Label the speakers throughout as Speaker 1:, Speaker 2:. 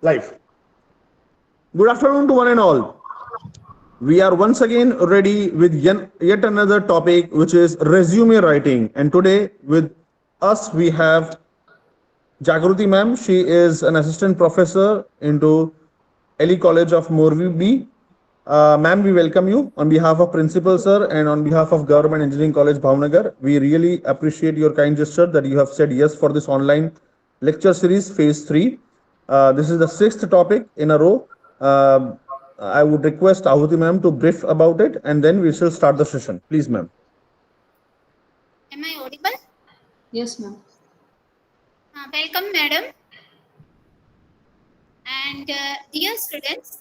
Speaker 1: Life. Good afternoon to one and all. We are once again ready with yet another topic, which is resume writing. And today, with us, we have Jagruti ma'am. She is an assistant professor into Ellie College of Morbi. Ma'am, we welcome you on behalf of principal sir and on behalf of Government Engineering College Bhavnagar. We really appreciate your kind gesture that you have said yes for this online lecture series phase 3. This is the sixth topic in a row. Uh, I would request Ahuti ma'am to brief about it and then we shall start the session. Please, ma'am.
Speaker 2: Am I audible?
Speaker 3: Yes, ma'am.
Speaker 2: Welcome, madam. And dear students,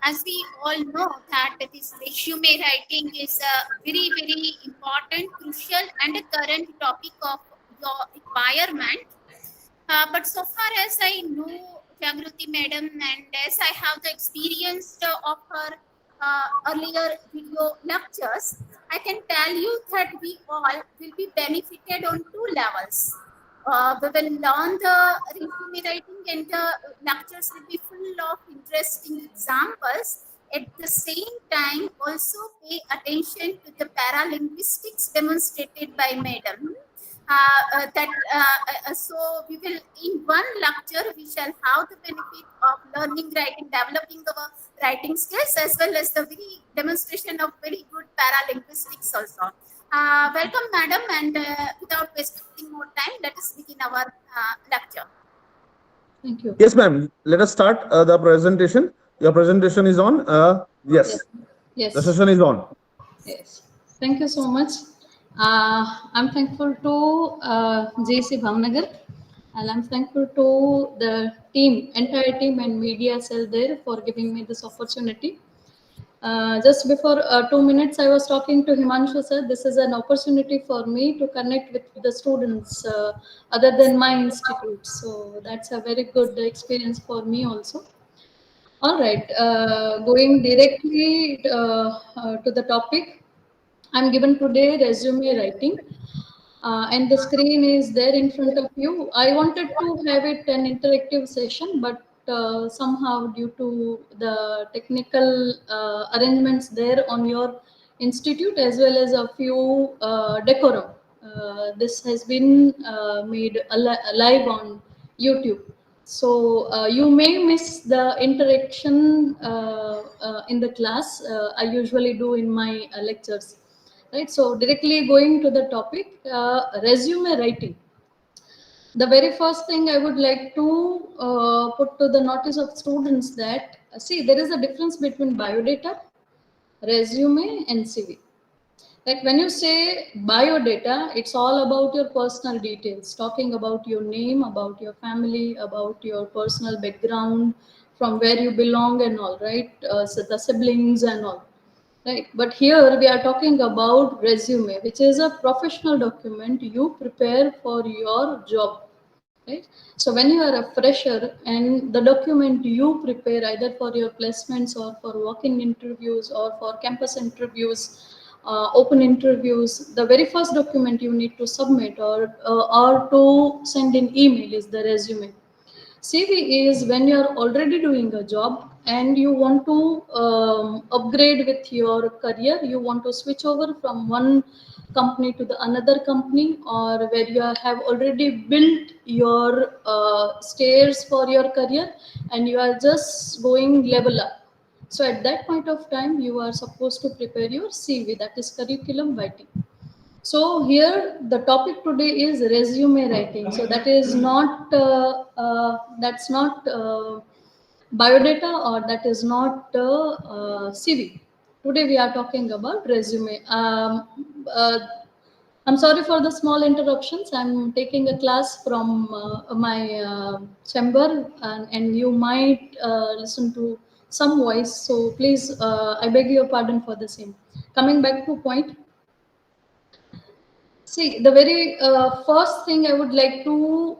Speaker 2: as we all know that this resume writing is a very important, crucial and a current topic of your requirement. But so far as I know Jagruti madam and as I have the experience of her earlier video lectures, I can tell you that we all will be benefited on two levels. We will learn the resume writing and the lectures will be full of interesting examples. At the same time, also pay attention to the paralinguistics demonstrated by madam. So we will in one lecture we shall have the benefit of learning writing, developing our writing skills as well as the very demonstration of very good paralinguistics also. Welcome, madam, and without wasting more time, let us begin our lecture.
Speaker 3: Thank you.
Speaker 1: Yes, ma'am. Let us start the presentation. Your presentation is on. Yes,
Speaker 3: Yes.
Speaker 1: the session is on.
Speaker 3: Yes. Thank you so much. I'm thankful to JC Bhavnagar, and I'm thankful to the team, entire team and media cell there for giving me this opportunity. Just before 2 minutes, I was talking to Himanshu sir. This is an opportunity for me to connect with the students other than my institute. So that's a very good experience for me also. All right, going directly to the topic. I'm given today resume writing, and the screen is there in front of you. I wanted to have it an interactive session, but somehow due to the technical arrangements there on your institute as well as a few decorum, this has been made live on YouTube. So you may miss the interaction in the class I usually do in my lectures. Right. So directly going to the topic, resume writing. The very first thing I would like to put to the notice of students that see there is a difference between biodata, resume, and CV. Like when you say biodata, it's all about your personal details, talking about your name, about your family, about your personal background, from where you belong and all, right? So the siblings and all, right? But here we are talking about resume, which is a professional document you prepare for your job, right? So when you are a fresher and the document you prepare either for your placements or for walk-in interviews or for campus interviews, open interviews, the very first document you need to submit or to send in email is the resume. CV is when you're already doing a job and you want to upgrade with your career. You want to switch over from one company to the another company, or where you have already built your stairs for your career and you are just going level up. So at that point of time, you are supposed to prepare your CV, that is curriculum writing. So here the topic today is resume writing. So that is not that's not biodata, or that is not CV. Today we are talking about resume. I'm sorry for the small interruptions. I'm taking a class from my chamber, and you might listen to some voice. So please, I beg your pardon for the same. Coming back to point. See, the very first thing I would like to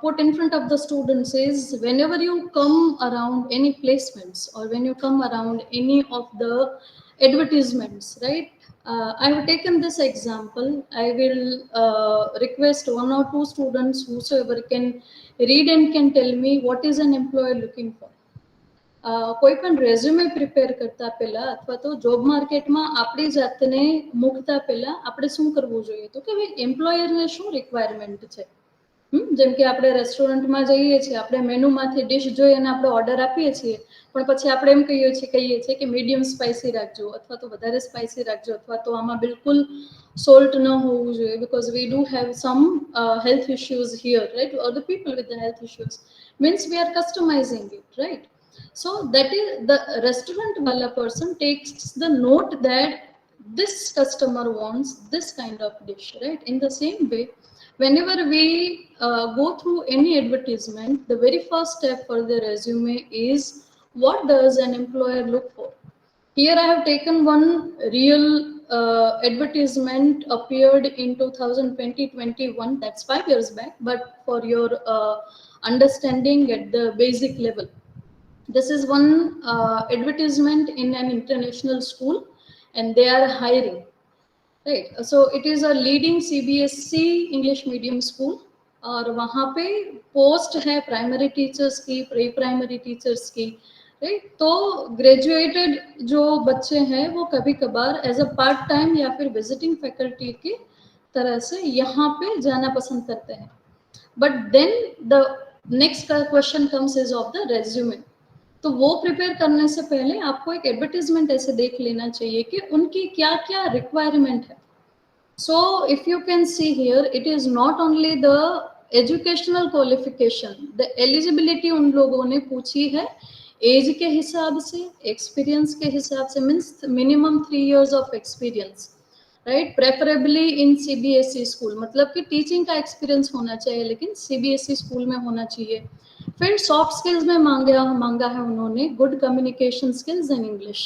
Speaker 3: put in front of the students is whenever you come around any placements or when you come around any of the advertisements, right? I have taken this example. I will request one or two students whosoever can read and can tell me what is an employer looking for. કોઈ પણ resume prepare કરતા પહેલા અથવા તો job માર્કેટમાં આપણી જાતને મૂકતા પહેલા આપણે શું કરવું જોઈએ તો કે ભાઈ એમ્પ્લોયરને શું રિક્વાયરમેન્ટ છે જેમ કે આપણે રેસ્ટોરન્ટમાં જઈએ છીએ આપણે મેનુમાંથી ડિશ જોઈ અને આપણે ઓર્ડર આપીએ છીએ પણ પછી આપણે એમ કહીએ છીએ કે મીડિયમ સ્પાઇસી રાખજો અથવા તો વધારે સ્પાઇસી રાખજો અથવા તો આમાં બિલકુલ સોલ્ટ ન હોવું જોઈએ because we do have some health issues here, right? Or the people with the health issues means we are customizing it, right? So that is the restaurant wala person takes the note that this customer wants this kind of dish, right? In the same way, whenever we go through any advertisement, the very first step for the resume is what does an employer look for. Here I have taken one real advertisement appeared in 2020-21, that's 5 years back, but for your understanding at the basic level. This is one advertisement in an international school and they are hiring, right? So it is a leading CBSE English medium school और वहाँ पे post है primary teachers की, pre primary teachers की, right? तो graduated जो बच्चे हैं वो कभी कभार एज अ पार्ट टाइम या फिर विजिटिंग फैकल्टी की तरह से यहाँ पे जाना पसंद करते हैं. But then the next question comes is of the resume. तो वो प्रिपेयर करने से पहले आपको एक एडवर्टीजमेंट ऐसे देख लेना चाहिए कि उनकी क्या क्या रिक्वायरमेंट है. So if you can see here, it is not only the educational qualification, the eligibility उन लोगों ने पूछी है एज के हिसाब से, एक्सपीरियंस के हिसाब से, means minimum 3 years of experience, right? Preferably in CBSE school, मतलब कि टीचिंग का एक्सपीरियंस होना चाहिए लेकिन CBSE स्कूल में होना चाहिए. फिर सॉफ्ट स्किल्स में मांगा है उन्होंने good communication skills in English,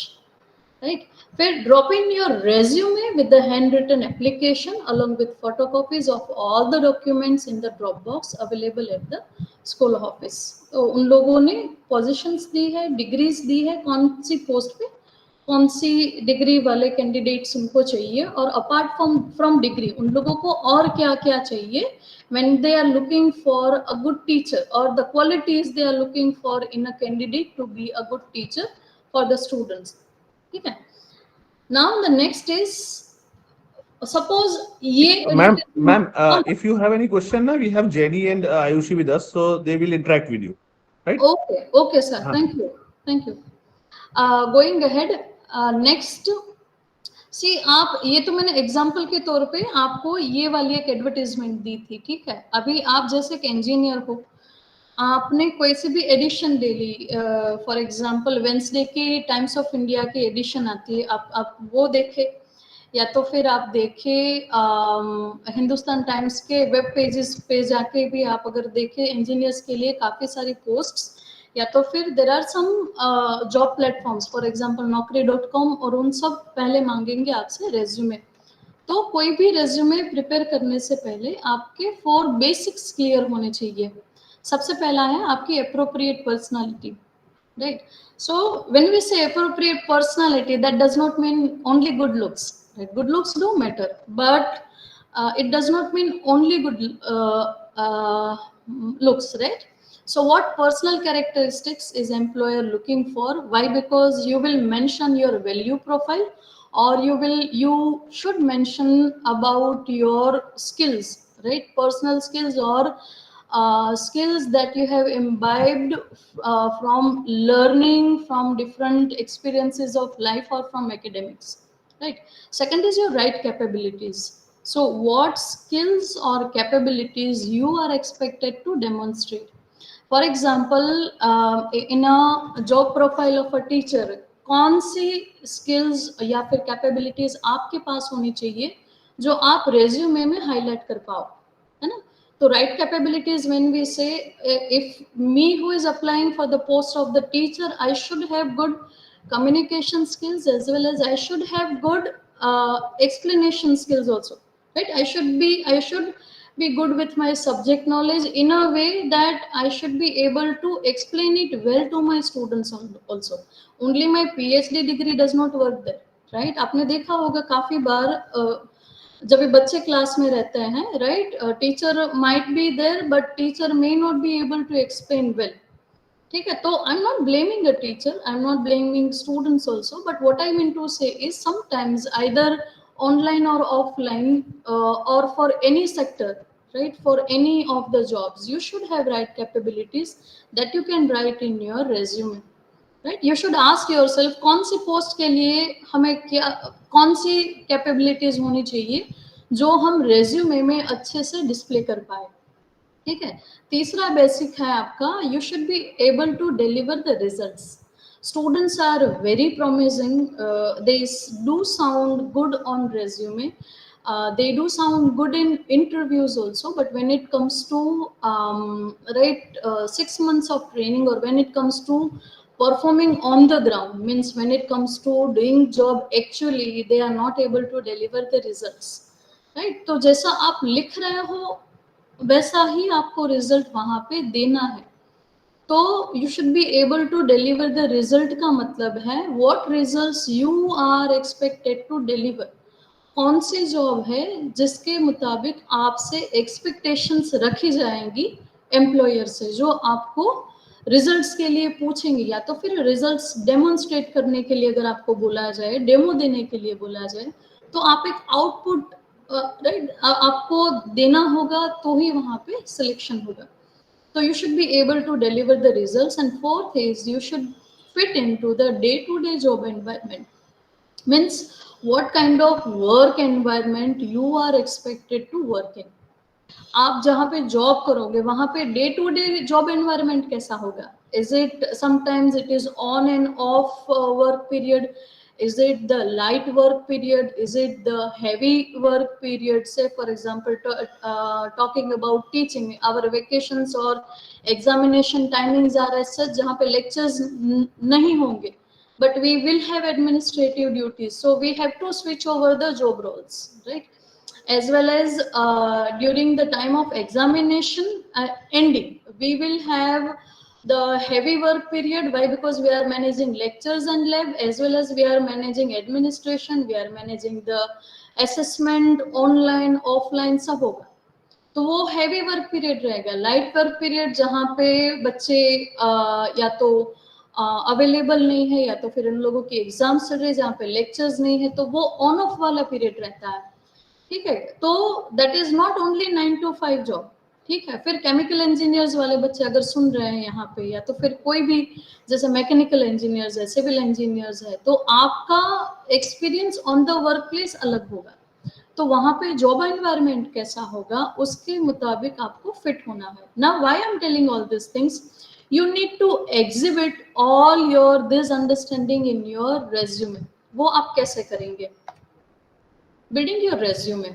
Speaker 3: right? फिर drop in your resume with the handwritten application along with photocopies of all the documents in the Dropbox available at the school office. तो उन लोगों ने positions दी है, degrees दी है, कौन सी post पे कौन सी डिग्री वाले कैंडिडेट्स उनको चाहिए और अपार्ट फ्रॉम डिग्री उन लोगों को और क्या क्या चाहिए when they are looking for a good teacher or the qualities they are looking for in a candidate to be a good teacher for the students. ठीक है? Now the next is suppose ये
Speaker 1: ma'am if you have any question now we have Jenny and Ayushi with us so they will interact with you, right?
Speaker 3: Okay sir, thank you. Going ahead, next सी आप ये तो मैंने example के तौर पे आपको ये वाली एक एडवर्टाइजमेंट दी थी, ठीक है? अभी आप जैसे एक इंजीनियर हो, आपने कोई सी भी एडिशन ले ली, फॉर एग्जांपल वेंसडे की टाइम्स ऑफ इंडिया की एडिशन आती है, आप वो देखे या तो फिर आप देखे हिंदुस्तान टाइम्स के वेब पेजेस पे जाके भी आप अगर देखे इंजीनियर्स के लिए काफ़ी सारी पोस्ट्स, या तो फिर there are some job platforms for example naukri.com और उन सब पहले मांगेंगे आपसे रेज्यूमे. तो कोई भी रेज्यूमे प्रिपेयर करने से पहले आपके 4 बेसिक्स क्लियर होने चाहिए. सबसे पहला है आपकी appropriate personality, right? So when we say appropriate personality that does not mean only good looks, right? Good looks do matter but it does not mean only good looks, right? So what personal characteristics is employer looking for? Why? Because you will mention your value profile or you should mention about your skills, right? Personal skills or skills that you have imbibed from learning from different experiences of life or from academics, right? Second is your right capabilities. So what skills or capabilities you are expected to demonstrate? For example, in a job profile of a teacher, कौन सी skills या फिर capabilities आपके पास होनी चाहिए जो आप resume में highlight कर पाओ, है ना? तो right capabilities, when we say if me who is applying for the post of the teacher, I should have good communication skills as well as I should have good explanation skills also, right? I should be good with my subject knowledge in a way that I should be able to explain it well to my students also. Only my PhD degree does not work there, right? आपने देखा होगा काफी बार जब ये बच्चे class में रहते हैं, right, teacher might be there but teacher may not be able to explain well, ठीक है? तो I am not blaming a teacher, I am not blaming students also, but what I mean to say is sometimes either online or offline, or for any sector, right, for any of the jobs, you should have right capabilities that you can write in your resume, right? You should ask yourself कौन सी post के लिए हमें क्या, कौन सी capabilities होनी चाहिए जो हम रेज्यूमे में अच्छे से डिस्प्ले कर पाए, ठीक है? तीसरा बेसिक है आपका, you should be able to deliver the results. Students are very promising, they do sound good on resume, they do sound good in interviews also, but when it comes to right, 6 months of training, or when it comes to performing on the ground, means when it comes to doing job actually, they are not able to deliver the results, right? तो जैसा आप लिख रहे हो वैसा ही आपको result वहां पे देना है. तो you should be able to deliver the result का मतलब है what results you are expected to deliver. कौन सी जॉब है जिसके मुताबिक आपसे एक्सपेक्टेशंस रखी जाएंगी एम्प्लॉयर से, जो आपको रिजल्ट्स के लिए पूछेंगे, या तो फिर रिजल्ट्स डेमोन्स्ट्रेट करने के लिए अगर आपको बोला जाए, डेमो देने के लिए बोला जाए, तो आप एक आउटपुट राइट आपको देना होगा, तो ही वहां पे सिलेक्शन होगा. So you should be able to deliver the results. And fourth is you should fit into the day-to-day job environment. Means what kind of work environment you are expected to work in. आप जहाँ पे job करोगे वहां पे day to day job environment कैसा होगा? Is it sometimes it is on and off work period? Is it the light work period? Is it the heavy work period? Say for example, talking about teaching, our vacations or examination timings are as such जहाँ पे lectures नहीं होंगे, but we will have administrative duties, so we have to switch over the job roles, right? As well as during the time of examination ending, we will have the heavy work period. Why? Because we are managing lectures and lab, as well as we are managing administration, we are managing the assessment online offline, सब होगा. तो वो heavy work period रहेगा. Light work period जहाँ पे बच्चे या तो अवेलेबल नहीं है, या तो फिर इन लोगों की एग्जाम्स चल रहे हैं जहाँ पे लेक्चर्स नहीं है, तो वो ऑन ऑफ वाला पीरियड रहता है, ठीक है? तो that is not only 9 to 5 job, ठीक है? फिर केमिकल इंजीनियर्स वाले बच्चे अगर सुन रहे हैं यहाँ पे, या तो फिर कोई भी जैसे मैकेनिकल इंजीनियर्स है, सिविल इंजीनियर्स है, तो आपका experience on the work place अलग होगा. तो वहां पे जॉब एनवायरनमेंट कैसा होगा उसके मुताबिक आपको फिट होना है. Now why I am telling all this things, you need to exhibit all your this understanding in your resume. वो आप कैसे करेंगे? Building your resume.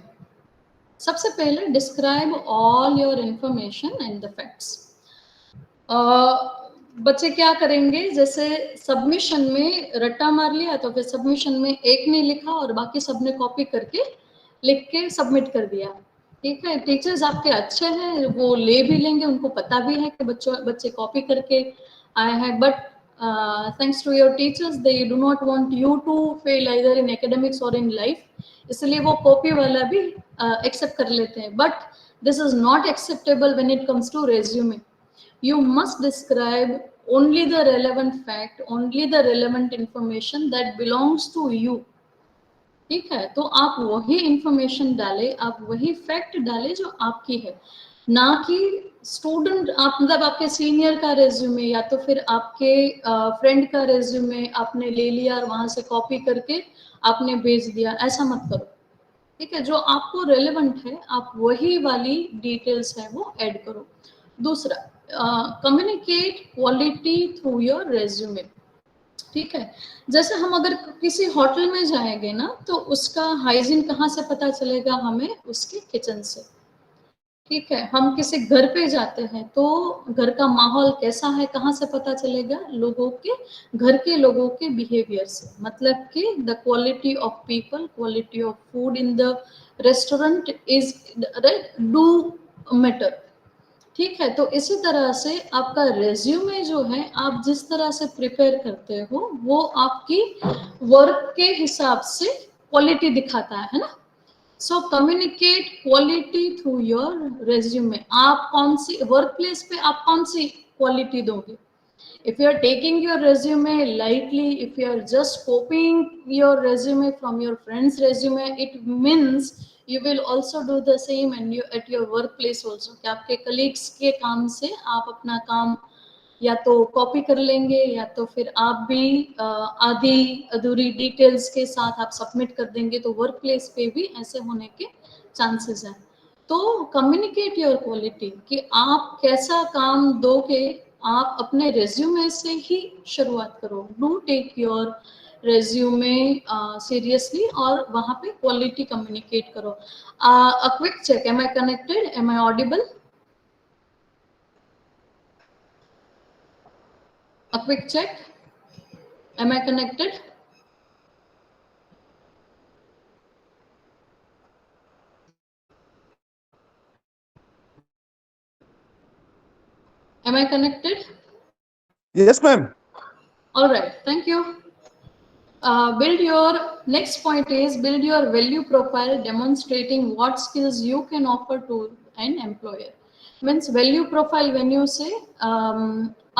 Speaker 3: सबसे पहले describe all your information and the facts. बच्चे क्या करेंगे, जैसे सबमिशन में रट्टा मार लिया, तो फिर सबमिशन में एक ने लिखा और बाकी सबने कॉपी करके लिख के सबमिट कर दिया, ठीक है? टीचर्स आपके अच्छे हैं, वो ले भी लेंगे, उनको पता भी है कि बच्चे कॉपी करके आए हैं, but thanks to your teachers they do not want you to fail either in academics और इन लाइफ, इसलिए वो कॉपी वाला भी एक्सेप्ट कर लेते हैं. But this is not acceptable when it comes to resume. You must describe only the relevant fact, only the relevant information that belongs to you, ठीक है? तो आप वही इंफॉर्मेशन डाले, आप वही फैक्ट डाले जो आपकी है, ना कि स्टूडेंट आप मतलब आपके सीनियर का रेज्यूमे या तो फिर आपके फ्रेंड का रेज्यूमे आपने ले लिया और वहां से कॉपी करके आपने भेज दिया. ऐसा मत करो, ठीक है? जो आपको रेलेवेंट है आप वही वाली डिटेल्स है वो ऐड करो. दूसरा, communicate quality through your resume, ठीक है? जैसे हम अगर किसी होटल में जाएंगे ना, तो उसका हाइजीन कहाँ से पता चलेगा? हमें उसके किचन से, ठीक है? हम किसी घर पे जाते हैं तो घर का माहौल कैसा है कहाँ से पता चलेगा? लोगों के, घर के लोगों के बिहेवियर से. मतलब कि the quality of people, quality of food in the restaurant is right do matter. ठीक है, तो इसी तरह से आपका रेज्यूमे जो है आप जिस तरह से प्रिपेयर करते हो वो आपकी वर्क के हिसाब से क्वालिटी दिखाता है ना। So communicate quality through your resume. आप कौन सी वर्क प्लेस पे आप कौन सी क्वालिटी दोगे? If you are taking your resume lightly, if you are just copying your resume from your friend's resume, it means you will also do the same and you at your workplace also, कि आपके colleagues के काम से आप अपना काम या तो कॉपी कर लेंगे या तो फिर आप भी आधी अधूरी डिटेल्स के साथ आप सबमिट कर देंगे, तो वर्क प्लेस पे भी ऐसे होने के चांसेस हैं। तो कम्युनिकेट योर क्वालिटी कि आप कैसा काम दोगे, आप अपने रेज्यूमे से ही शुरुआत करो। Do take your resume seriously और वहां पे क्वालिटी कम्युनिकेट करो। A quick check, am I connected, am I audible? A quick check. Am I connected? Am I connected?
Speaker 1: Yes, ma'am.
Speaker 3: All right, thank you. Build your next point is build your value profile demonstrating what skills you can offer to an employer. Means value profile when you say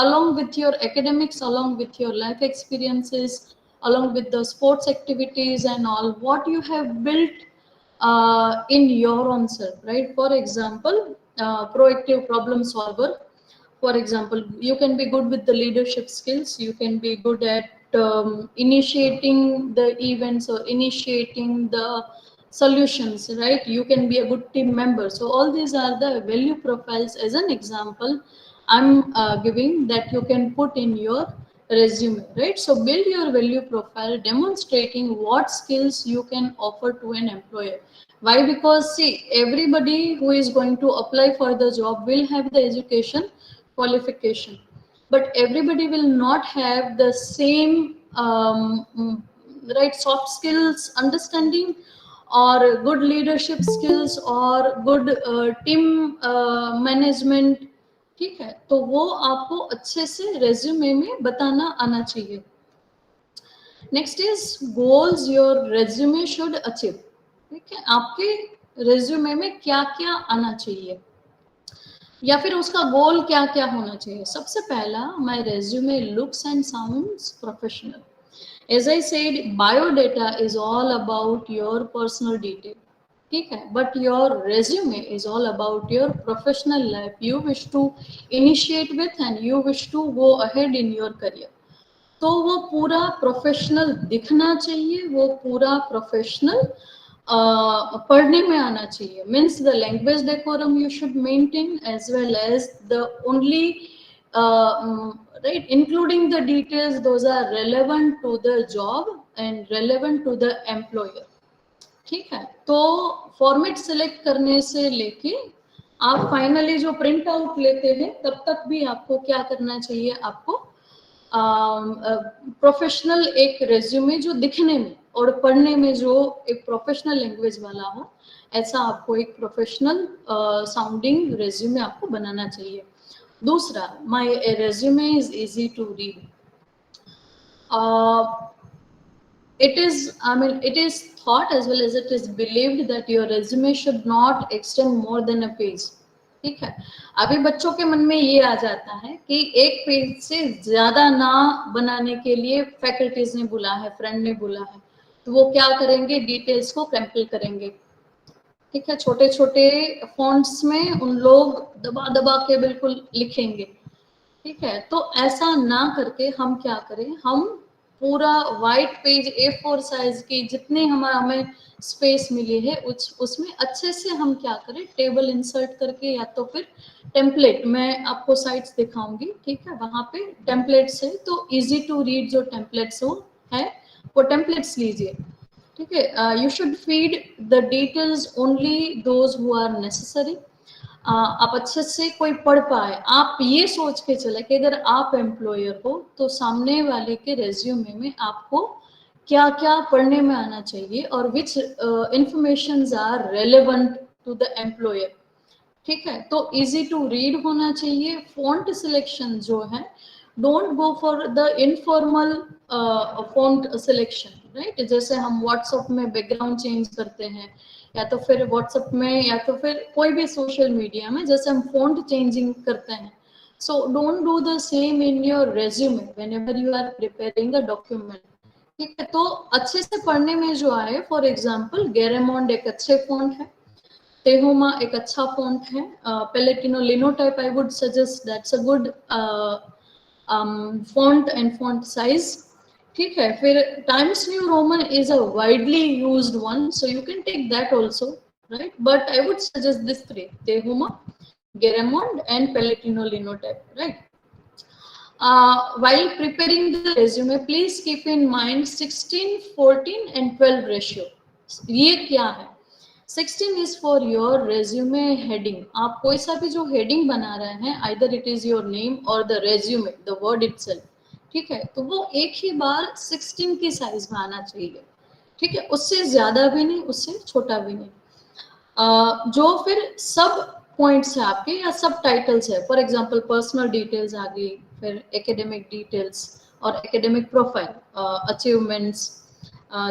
Speaker 3: along with your academics, along with your life experiences, along with the sports activities and all what you have built in your own self, right? For example, proactive problem solver. For example, you can be good with the leadership skills, you can be good at initiating the events or initiating the solutions, right? You can be a good team member. So all these are the value profiles as an example I'm giving that you can put in your resume, right? So build your value profile demonstrating what skills you can offer to an employer. Why? Because see, everybody who is going to apply for the job will have the education qualification, but everybody will not have the same right soft skills understanding or good leadership skills or good team management। ठीक है, तो वो आपको अच्छे से resume में बताना आना चाहिए। Next is goals your resume should achieve. ठीक है, आपके रेज्यूमे में क्या क्या आना चाहिए या फिर उसका गोल क्या क्या होना चाहिए। सबसे पहला, my resume looks and sounds professional. As I said, biodata is all about your personal detail, ठीक है, but your resume is all about your professional life you wish to initiate with and you wish to go ahead in your career. तो वो पूरा professional दिखना चाहिए, वो पूरा professional पढ़ने में आना चाहिए। Means the language decorum you should maintain as well as the only right, including the details those are relevant to the job and relevant to the employer। ठीक है, तो फॉर्मेट सिलेक्ट करने से लेके आप फाइनली जो प्रिंट आउट लेते हैं तब तक भी आपको क्या करना चाहिए, आपको प्रोफेशनल एक रेज्यूमे जो दिखने में और पढ़ने में जो एक प्रोफेशनल लैंग्वेज वाला हो, ऐसा आपको एक प्रोफेशनल साउंडिंग रेज्यूमे आपको बनाना चाहिए। दूसरा, my resume is easy to read. it is thought as well as it is believed that your resume should not extend more than a page। ठीक है, अभी बच्चों के मन में ये आ जाता है कि एक पेज से ज्यादा ना बनाने के लिए फैकल्टीज ने बोला है, फ्रेंड ने बोला है, तो वो क्या करेंगे, डिटेल्स को क्रैम्पल करेंगे। ठीक है, छोटे छोटे फॉन्ट्स में उन लोग दबा दबा के बिल्कुल लिखेंगे। ठीक है, तो ऐसा ना करके हम क्या करें, हम पूरा वाइट पेज A4 साइज की जितनी हमें स्पेस मिली है उसमें अच्छे से हम क्या करें, टेबल इंसर्ट करके या तो फिर टेम्पलेट, मैं आपको साइट्स दिखाऊंगी, ठीक है, वहां पे टेम्पलेट्स है, तो इजी टू रीड जो टेम्पलेट्स हो है वो टेम्पलेट्स लीजिए। ठीक है, you should feed the details only those who are necessary. आप अच्छे से कोई पढ़ पाए, आप ये सोच के चले कि अगर आप एम्प्लॉयर हो तो सामने वाले के रेज्यूमे में आपको क्या क्या पढ़ने में आना चाहिए और which information are relevant to the employer. ठीक है, तो इजी टू रीड होना चाहिए। फॉन्ट सिलेक्शन जो है, don't go for the informal font selection, right. जैसे हम व्हाट्सएप में बैकग्राउंड चेंज करते हैं, या तो फिर व्हाट्सएप में, या तो फिर कोई भी सोशल मीडिया में जैसे हम फॉन्ट चेंजिंग करते हैं, so don't do the same in your resume whenever you are preparing a document. ठीक है, तो अच्छे से पढ़ने में जो आए, फॉर एग्जाम्पल गेरेमोंड एक अच्छे फॉन्ट है, Tehoma एक अच्छा फॉन्ट है, Palatino Linotype I would suggest, that's a good font and font size. ठीक है, फिर Times New Roman is a widely used one, so you can take that also, right? But I would suggest this three: Tehoma, Garamond, and Palatino Linotype, right? While preparing the resume, please keep in mind 16, 14 and 12 ratio. ये क्या है? 16 is for your resume heading. आप कोई सा भी जो heading बना रहे हैं, either it is your name or the resume, the word itself. ठीक है, तो वो एक ही बार 16 की साइज में आना चाहिए। ठीक है, उससे ज्यादा भी नहीं, उससे छोटा भी नहीं। जो फिर सब पॉइंट्स है आपके या सब टाइटल्स है, फॉर एग्जांपल पर्सनल डिटेल्स आ गई, फिर एकेडमिक डिटेल्स और academic profile, achievements,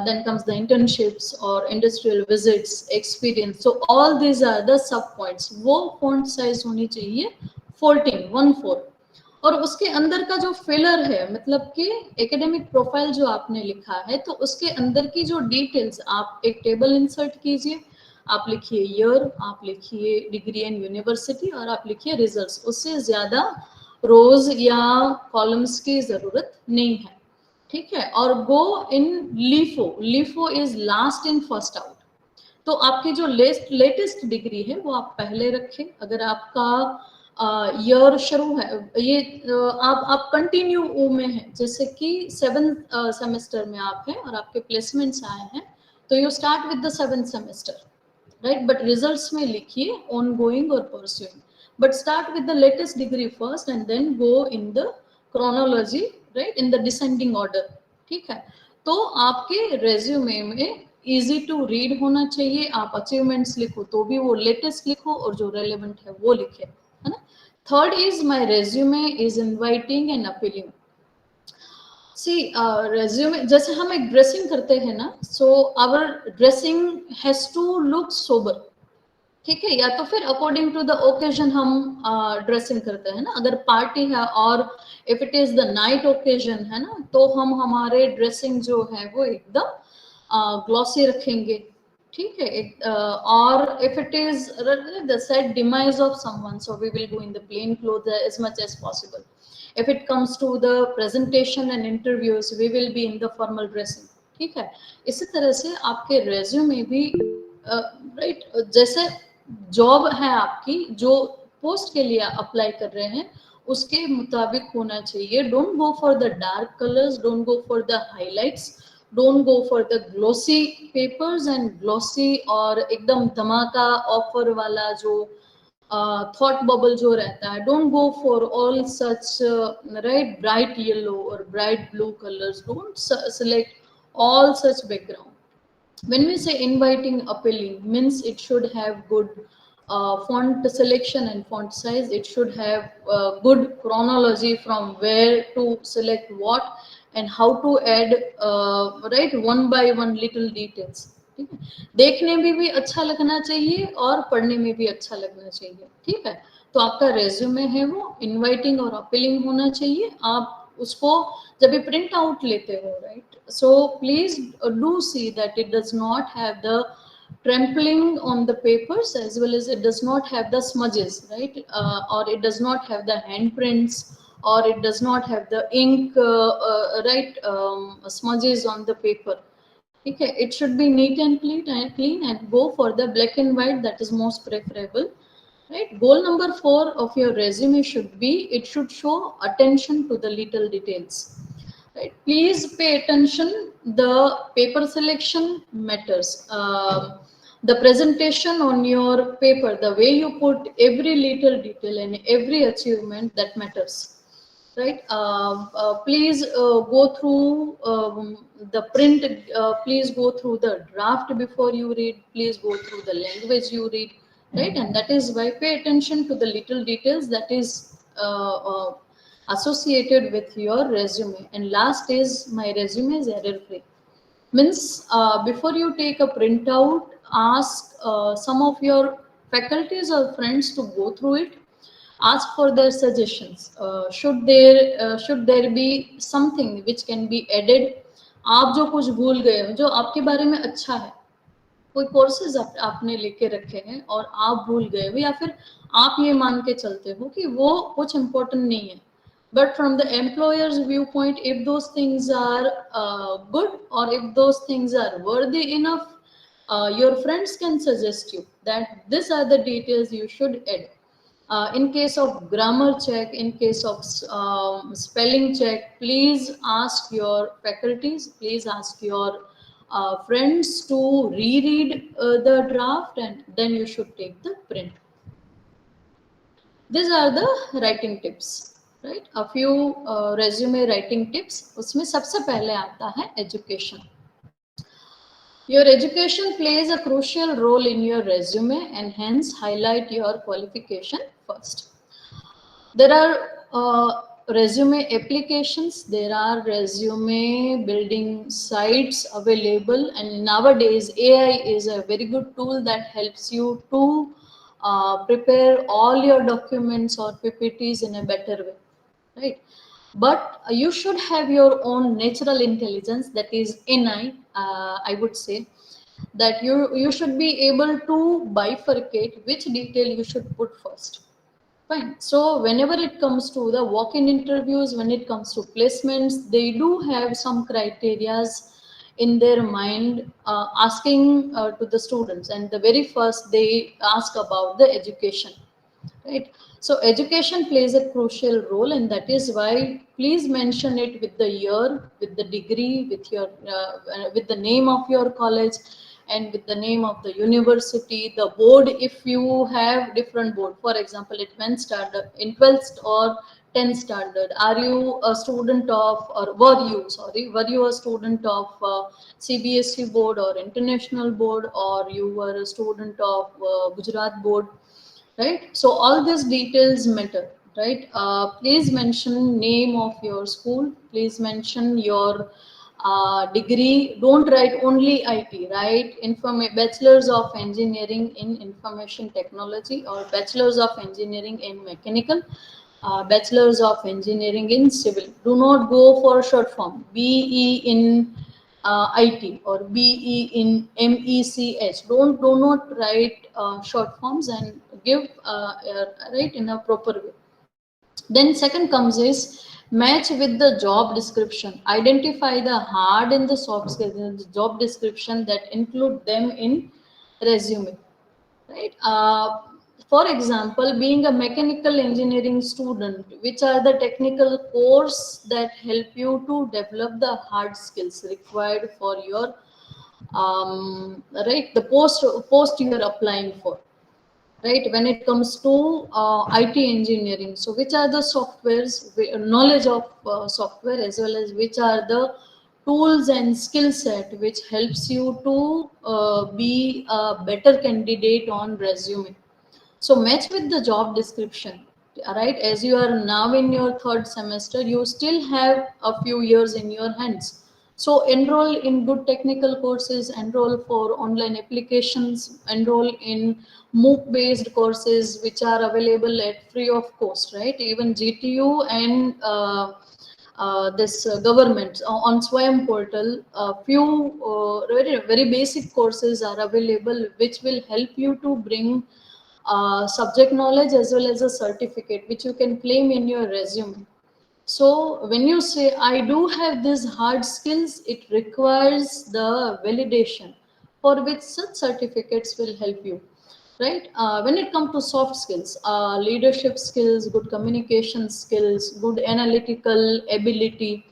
Speaker 3: then comes the internships or industrial visits, experience. So all these are the sub points. वो font size होनी चाहिए 14, और उसके अंदर का जो फिलर है, मतलब कि एकेडमिक प्रोफाइल जो आपने लिखा है, तो उसके अंदर की जो डिटेल्स आप एक टेबल इंसर्ट कीजिए। आप लिखिए ईयर, आप लिखिए डिग्री एंड यूनिवर्सिटी, और आप लिखिए रिजल्ट्स। उससे ज्यादा रोज या कॉलम्स की जरूरत नहीं है। ठीक है, और go in LIFO. LIFO is last in first out. तो आपकी जो लेटेस्ट डिग्री है वो आप पहले रखें। अगर आपका ईयर शुरू है, ये आप कंटिन्यू में है, जैसे कि 7th सेमेस्टर में आप हैं और आपके प्लेसमेंट्स आए हैं, तो you start with the 7th semester, right. But results में लिखिए ऑन गोइंग और pursuing, but start with the latest degree first and then go in the chronology, right, in the descending order. ठीक है, तो आपके रेज्यूमे में easy to read होना चाहिए। आप अचीवमेंट्स लिखो तो भी वो लेटेस्ट लिखो, और जो रेलेवेंट है वो लिखे, है ना। Third is my resume is inviting and appealing. See resume, जैसे हम एक ड्रेसिंग करते हैं ना, so our dressing has to look sober. ठीक है, या तो फिर अकॉर्डिंग टू द ओकेजन हम ड्रेसिंग करते हैं ना। अगर पार्टी है और if it is the night occasion है ना, तो हम हमारे ड्रेसिंग जो है वो एकदम ग्लॉसी रखेंगे। ठीक है, और if it is the sad demise of someone, so we will go in the plain cloth as much as possible. If it comes to the presentation and interviews, we will be in the formal dressing. ठीक है, इसी तरह से आपके resume भी right, जैसे job है आपकी, जो पोस्ट के लिए अप्लाई कर रहे हैं उसके मुताबिक होना चाहिए। Don't go for the dark colours, don't go for the highlights, don't go for the glossy papers and glossy और एकदम धमाका ऑफर वाला जो थॉट बबल जो रहता है। Don't go for all such right bright yellow और bright blue colours, don't select all such background. When we say inviting, appealing, means it should have good font selection and font size. It should have good chronology from where to select what and how to add right one by one little details. ठीक है, देखने में भी अच्छा लगना चाहिए और पढ़ने में भी अच्छा लगना चाहिए। ठीक है, तो आपका रेज्यूमे है वो इनवाइटिंग और अपीलिंग होना चाहिए। आप उसको जब भी प्रिंट आउट लेते हो, right, so please do see that it does not have the trampling on the papers, as well as it does not have the smudges, right, or it does not have the handprints, or it does not have the ink right smudges on the paper. Okay, it should be neat and clean and go for the black and white, that is most preferable. Right, goal number 4 of your resume should be, it should show attention to the little details. Right, please pay attention. The paper selection matters. The presentation on your paper, the way you put every little detail and every achievement, that matters. Right, please go through the print, please go through the draft before you read, please go through the language you read, right? And that is why pay attention to the little details that is associated with your resume. And last is, my resume is error free. Means before you take a printout, ask some of your faculties or friends to go through it, ask for their suggestions. Should there be something which can be added? आप जो कुछ भूल गए हो, जो आपके बारे में अच्छा है, कोई कोर्सेज आपने लेके रखे हैं और आप भूल गए हो, या फिर आप ये मान के चलते हो कि वो कुछ इम्पोर्टेंट नहीं है, but from the employer's viewpoint, if those things are good, or if those things are worthy enough, your friends can suggest you that these are the details you should add. In case of grammar check, in case of spelling check, please ask your faculties, please ask your friends to reread the draft, and then you should take the print. These are the writing tips, right? A few resume writing tips. उसमें सबसे पहले आता है education. Your education plays a crucial role in your resume, and hence highlight your qualification first. There are resume applications, there are resume building sites available, and nowadays AI is a very good tool that helps you to prepare all your documents or PPTs in a better way, right? But you should have your own natural intelligence, that is NI, I would say, that you should be able to bifurcate which detail you should put first. Fine. So whenever it comes to the walk-in interviews, when it comes to placements, they do have some criterias in their mind, asking to the students, and the very first they ask about the education, right? So education plays a crucial role, and that is why please mention it with the year, with the degree, with your with the name of your college, and with the name of the university, the board, if you have different board. For example, at 10th standard, in 12th or 10th standard, are you a student of, or were you a student of CBSE board or international board, or you were a student of Gujarat board, right? So all these details matter, right? Please mention name of your school, please mention your degree. Don't write only IT, right? Bachelor's of engineering in information technology, or bachelor's of engineering in mechanical, bachelor's of engineering in civil. Do not go for short form, BE in IT or BE in MECH. Do not write short forms, and give write in a proper way. Then second comes is match with the job description. Identify the hard and the soft skills in the job description, that include them in resume, right? For example, being a mechanical engineering student, which are the technical course that help you to develop the hard skills required for your right, the post you are applying for, right? When it comes to IT engineering, so which are the softwares, knowledge of software, as well as which are the tools and skill set which helps you to be a better candidate on resume. So match with the job description, right? As you are now in your third semester, you still have a few years in your hands. So enroll in good technical courses, enroll for online applications, enroll in MOOC based courses which are available at free of cost, right? Even GTU and this government on Swayam portal, a few very basic courses are available which will help you to bring subject knowledge as well as a certificate which you can claim in your resume. So when you say I do have these hard skills, it requires the validation for which such certificates will help you, right? When it comes to soft skills, leadership skills, good communication skills, good analytical ability,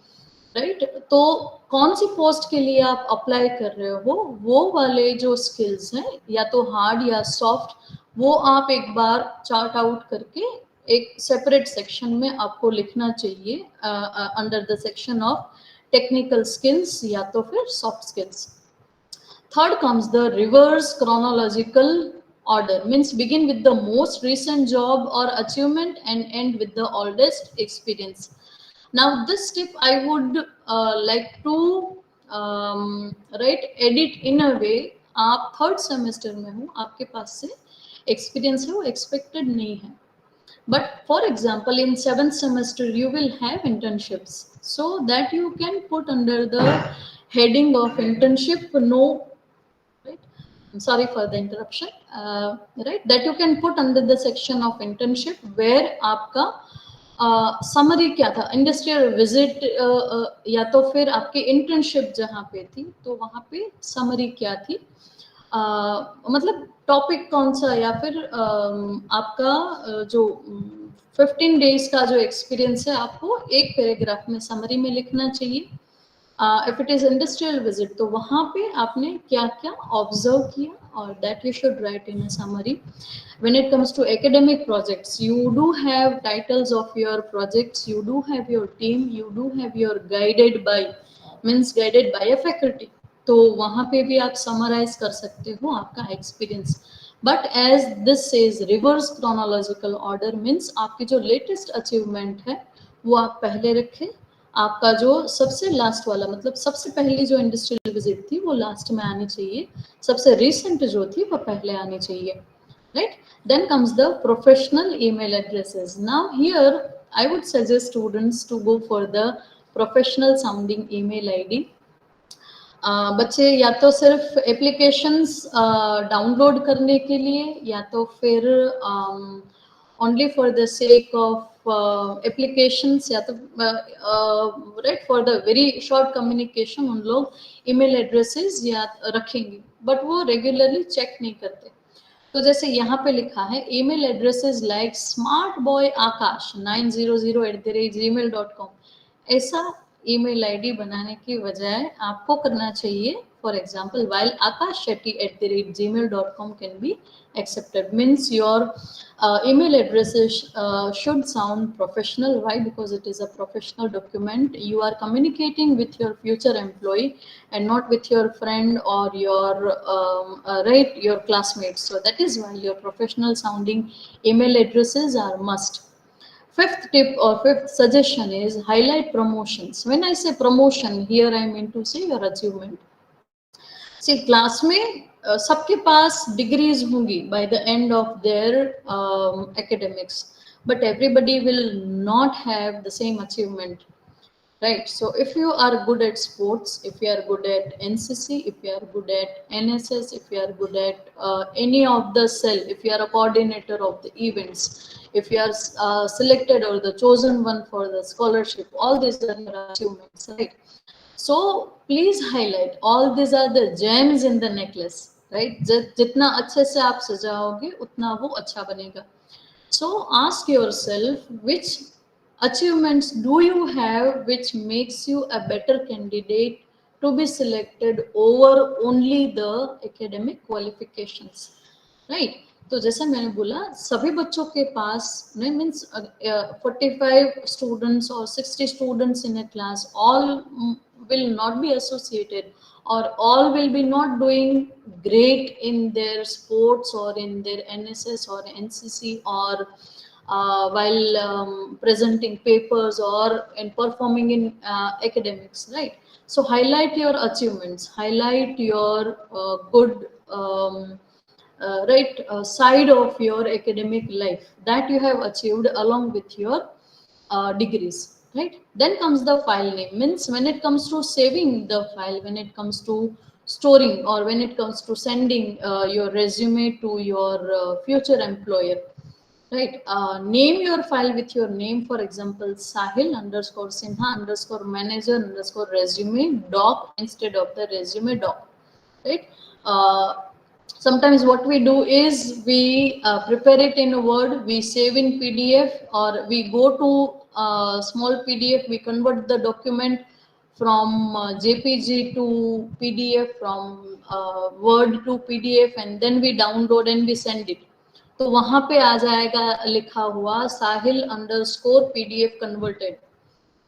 Speaker 3: right? तो कौन सी post के लिए आप apply कर रहे हो, वो वाले जो स्किल्स हैं, या तो हार्ड या सॉफ्ट, वो आप एक बार चार्ट आउट करके एक सेपरेट सेक्शन में आपको लिखना चाहिए under the section of technical skills या तो फिर soft skills. Third comes the reverse chronological order, means begin with the most recent job or achievement and end with the oldest experience. Now this tip I would like to right edit in a way, आप third semester में हो, आपके पास से experience है वो expected नहीं है, but for example in 7th semester you will have internships, so that you can put under the heading of internship, no, right, I'm sorry for the interruption, right, that you can put under the section of internship where आपका summary क्या था, industrial visit या तो फिर आपकी internship जहाँ पे थी तो वहाँ पे समरी क्या थी, मतलब टॉपिक कौन सा, या फिर आपका जो 15 डेज का जो एक्सपीरियंस है आपको एक पैराग्राफ में समरी में लिखना चाहिए. If it is industrial visit तो वहाँ पे आपने क्या क्या ऑब्जर्व किया, और that you should write in a summary. When it comes to academic projects, you do have titles of your projects, you do have your team, you do have your guided by, means guided by a faculty, तो वहाँ पे भी आप summarise कर सकते हो आपका experience. But as this is reverse chronological order, means आपकी जो लेटेस्ट अचीवमेंट है वो आप पहले रखें, आपका जो सबसे लास्ट वाला, मतलब सबसे पहली जो इंडस्ट्रियल विजिट थी वो लास्ट में आनी चाहिए, सबसे रिसेंट जो थी वो पहले आनी चाहिए, right? Then comes the professional email addresses. Now here I would suggest students to go for the professional sounding email ID. बच्चे या तो सिर्फ एप्लीकेशंस डाउनलोड करने के लिए, या तो फिर only for the sake of applications, या तो right for the very short communication उन लोग ईमेल एड्रेसेस या रखेंगे, बट वो रेगुलरली चेक नहीं करते. तो जैसे यहाँ पे लिखा है ईमेल एड्रेसेस लाइक smartboyakash900@gmail.com, ऐसा ईमेल आईडी बनाने की बजाय आपको करना चाहिए, for example while akashshetty@gmail.com can be accepted, means your email addresses should sound professional. Why? Because it is a professional document. You are communicating with your future employee and not with your friend or your right, your classmates. So that is why your professional sounding email addresses are must. Fifth tip or fifth suggestion is highlight promotions. When I say promotion, here I mean to say your achievement. See, class में सबके पास degrees होंगी by the end of their academics, but everybody will not have the same achievement, right? So if you are good at sports, if you are good at NCC, if you are good at NSS, if you are good at any of the cell, if you are a coordinator of the events, if you are selected or the chosen one for the scholarship, all these are your achievements, right? So please highlight, all these are the gems in the necklace, right? जितना अच्छे से आप सजाओगे उतना वो अच्छा बनेगा. So ask yourself, which achievements do you have which makes you a better candidate to be selected over only the academic qualifications, right? तो जैसा मैंने बोला, सभी बच्चों के पास means 45 students or 60 students in a class, all will not be associated, or all will be not doing great in their sports or in their NSS or NCC or while presenting papers or in performing in academics, right? So highlight your achievements, highlight your good side of your academic life that you have achieved along with your degrees, right? Then comes the file name, means when it comes to saving the file, when it comes to storing, or when it comes to sending your resume to your future employer, right? Name your file with your name, for example Sahil_Sinha_manager_resume doc instead of the resume doc, right? Sometimes what we do is we prepare it in a Word, we save in PDF, or we go to small PDF, we convert the document from JPG to PDF, from Word to PDF, and then we download and we send it. तो वहाँ पे आ जाएगा लिखा हुआ Sahil_PDF converted,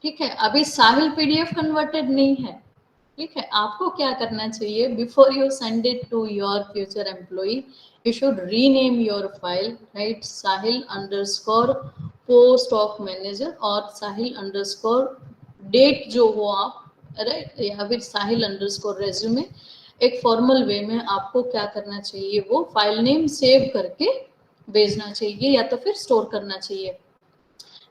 Speaker 3: ठीक है? अभी Sahil PDF converted नहीं है, ठीक है, आपको क्या करना चाहिए? Before you send it to your future employ, you should rename your file, right? Sahil underscore post of manager or Sahil underscore date जो हो आप, right? या फिर Sahil underscore resume. एक फॉर्मल वे में आपको क्या करना चाहिए, वो फाइल नेम सेव करके भेजना चाहिए या तो फिर स्टोर करना चाहिए.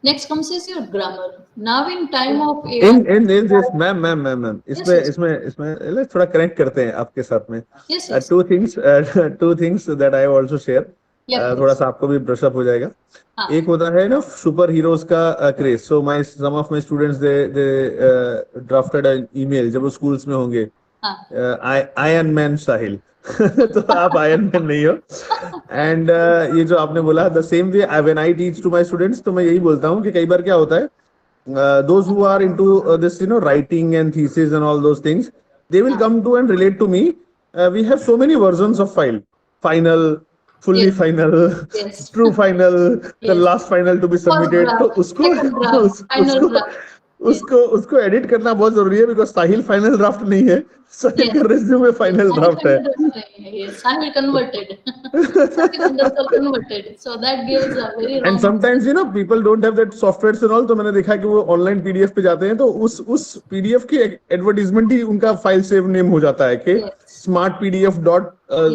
Speaker 3: Next comes is your grammar. Now in time of AI.
Speaker 1: In this ma'am
Speaker 3: Yes,
Speaker 1: इसमें
Speaker 3: yes,
Speaker 1: इसमें इसमें let's थोड़ा कनेक्ट करते हैं आपके साथ में.
Speaker 3: yes, yes.
Speaker 1: Two things that I also share.
Speaker 3: Yeah,
Speaker 1: थोड़ा
Speaker 3: please.
Speaker 1: सा आपको भी ब्रश अप हो जाएगा.
Speaker 3: हाँ.
Speaker 1: एक होता है ना सुपर हीरोज का craze. So my some of my students they drafted an email जब वो स्कूल्स में होंगे.
Speaker 3: हाँ.
Speaker 1: Iron Man Sahil. तो आप आयरन मैन नहीं हो. एंड ये जो आपने बोला the same way when I teach to my students, तो मैं यही बोलता हूँ कि कई बार क्या होता है, those who are into this writing and thesis and all those things, they will come to and relate to me. We have so many versions of file: final, fully
Speaker 3: Yes.
Speaker 1: final,
Speaker 3: Yes.
Speaker 1: true final, the
Speaker 3: Yes.
Speaker 1: last final to be
Speaker 3: First
Speaker 1: submitted. तो
Speaker 3: draft,
Speaker 1: उसको
Speaker 3: second draft, final
Speaker 1: उसको
Speaker 3: draft. Yes.
Speaker 1: उसको edit करना बहुत जरूरी है, because Sahil final draft नहीं है. साहिल
Speaker 3: Yes.
Speaker 1: का रेज्यूमे फाइनल
Speaker 3: Sahil
Speaker 1: ड्राफ्ट है.
Speaker 3: final draft नहीं है, yes. Sahil converted. Sahil underscore converted. So that gives a very
Speaker 1: and
Speaker 3: wrong.
Speaker 1: Sometimes people don't have that software and all. तो मैंने देखा कि वो ऑनलाइन पीडीएफ पे जाते हैं, तो उस पीडीएफ की एडवर्टीजमेंट ही उनका फाइल सेव नेम हो जाता है कि
Speaker 3: Yes.
Speaker 1: Smart PDF dot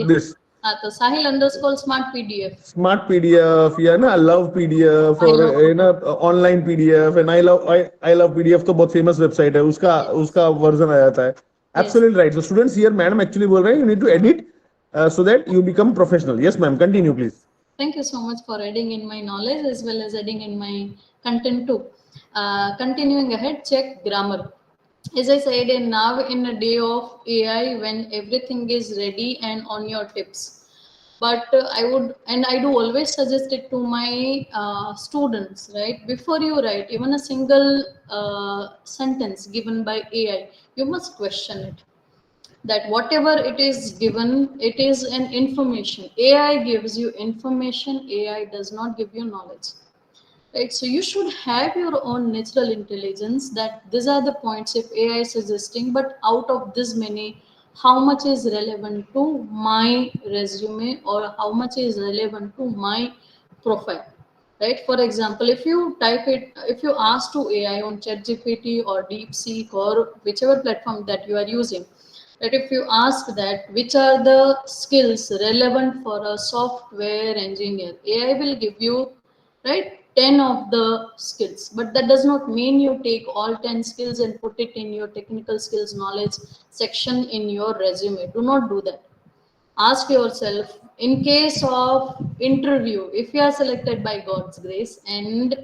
Speaker 1: this,
Speaker 3: हाँ, तो Sahil underscore smart PDF.
Speaker 1: Smart PDF या ना लव पीडीएफ
Speaker 3: I
Speaker 1: और
Speaker 3: love
Speaker 1: ना online PDF. And I love PDF तो बहुत फेमस वेबसाइट है, उसका वर्जन आ जाता है. Absolutely right. So students here madam actually बोल रहे हैं you need to edit so that you become professional. Yes ma'am, continue please.
Speaker 3: Thank you so much for adding in my knowledge as well as adding in my content too. Continuing ahead, check grammar. As I said, and now in a day of AI when everything is ready and on your tips. But I do always suggest it to my students, right? Before you write even a single sentence given by AI, you must question it. That whatever it is given, it is an information. AI gives you information, AI does not give you knowledge, right? So you should have your own natural intelligence, that these are the points if AI is suggesting, but out of this many, how much is relevant to my resume or how much is relevant to my profile, right? For example, if you ask to AI on ChatGPT or DeepSeek or whichever platform that you are using, that if you ask that which are the skills relevant for a software engineer, AI will give you, right, 10 of the skills. But that does not mean you take all 10 skills and put it in your technical skills knowledge section in your resume. Do not do that. Ask yourself, in case of interview, if you are selected by God's grace, and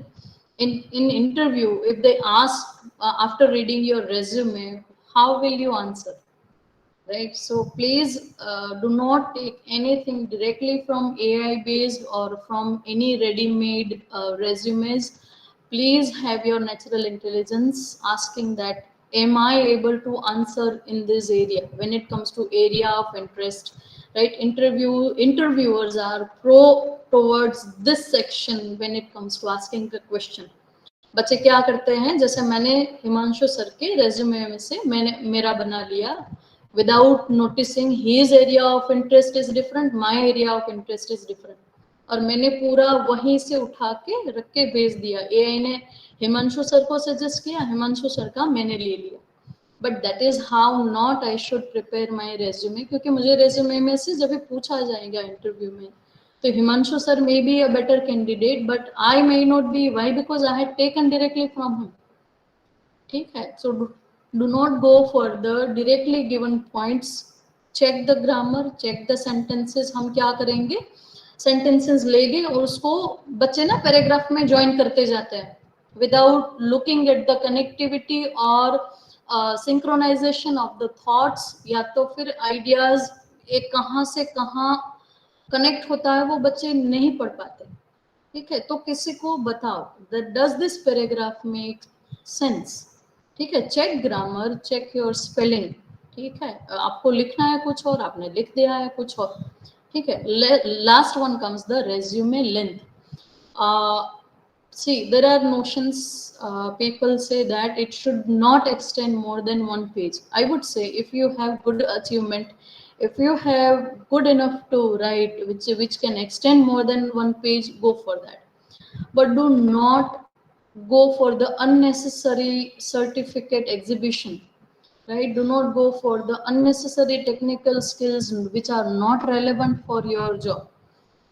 Speaker 3: in interview, if they ask after reading your resume, how will you answer? Right? So please do not take anything directly from AI based or from any ready-made resumes. Please have your natural intelligence asking that, am I able to answer in this area when it comes to area of interest, right? Interviewers are pro towards this section when it comes to asking a question. बच्चे क्या करते हैं, जैसे मैंने Himanshu sir के resume में से मैंने मेरा बना लिया, without noticing his area of interest is different, my area of interest is different, और मैंने पूरा वहीं से उठा के रख के भेज दिया. एआई ने हिमांशु सर को सजेस्ट किया, हिमांशु सर का मैंने ले लिया. But that is how not I should prepare my resume, क्योंकि मुझे रेज्यूमे में से जब भी पूछा जाएगा इंटरव्यू में, तो Himanshu sir may be a better candidate, but I may not be. Why? Because I had taken directly from him. ठीक है? So do not go for the directly given points. Check the grammar, check the sentences. हम क्या करेंगे? Sentences लेंगे और उसको बच्चे ना पैराग्राफ में ज्वाइन करते जाते हैं without looking at the connectivity or synchronization of the thoughts, या तो फिर ideas एक कहाँ से कहाँ कनेक्ट होता है वो बच्चे नहीं पढ़ पाते. ठीक है? तो किसी को बताओ that does this paragraph make sense. ठीक है? Check grammar, check your spelling. ठीक है? आपको लिखना है कुछ और, आपने लिख दिया है कुछ और. ठीक है? Last one comes the resume length. See, there are notions, people say that it should not extend more than one page. I would say if you have good achievement, if you have good enough to write, which can extend more than one page, go for that. But do not go for the unnecessary certificate exhibition, right? Do not go for the unnecessary technical skills which are not relevant for your job.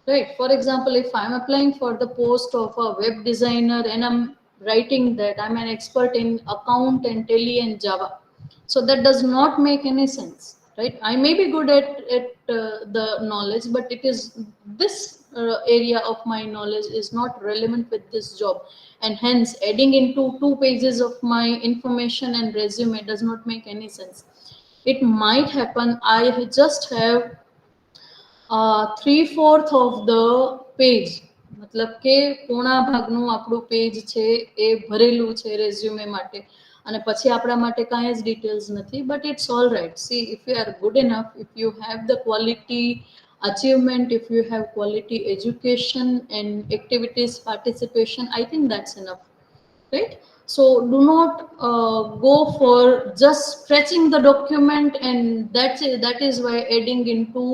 Speaker 3: Right. For example, if I'm applying for the post of a web designer and I'm writing that I'm an expert in account and tele and Java, so that does not make any sense, right? I may be good at the knowledge, but it is this area of my knowledge is not relevant with this job, and hence adding into 2 pages of my information and resume does not make any sense. It might happen I just have 3/4 of the page, मतलब કે પોણા ભાગનું આપણું page છે એ ભરેલું છે resume માટે, અને પછી આપણા માટે કાંઈ જ ડિટેલ્સ નથી. But it's all right. See, if you are good enough, if you have the quality achievement, if you have quality education and activities participation, I think that's enough, right? So do not go for just stretching the document, and that is why adding into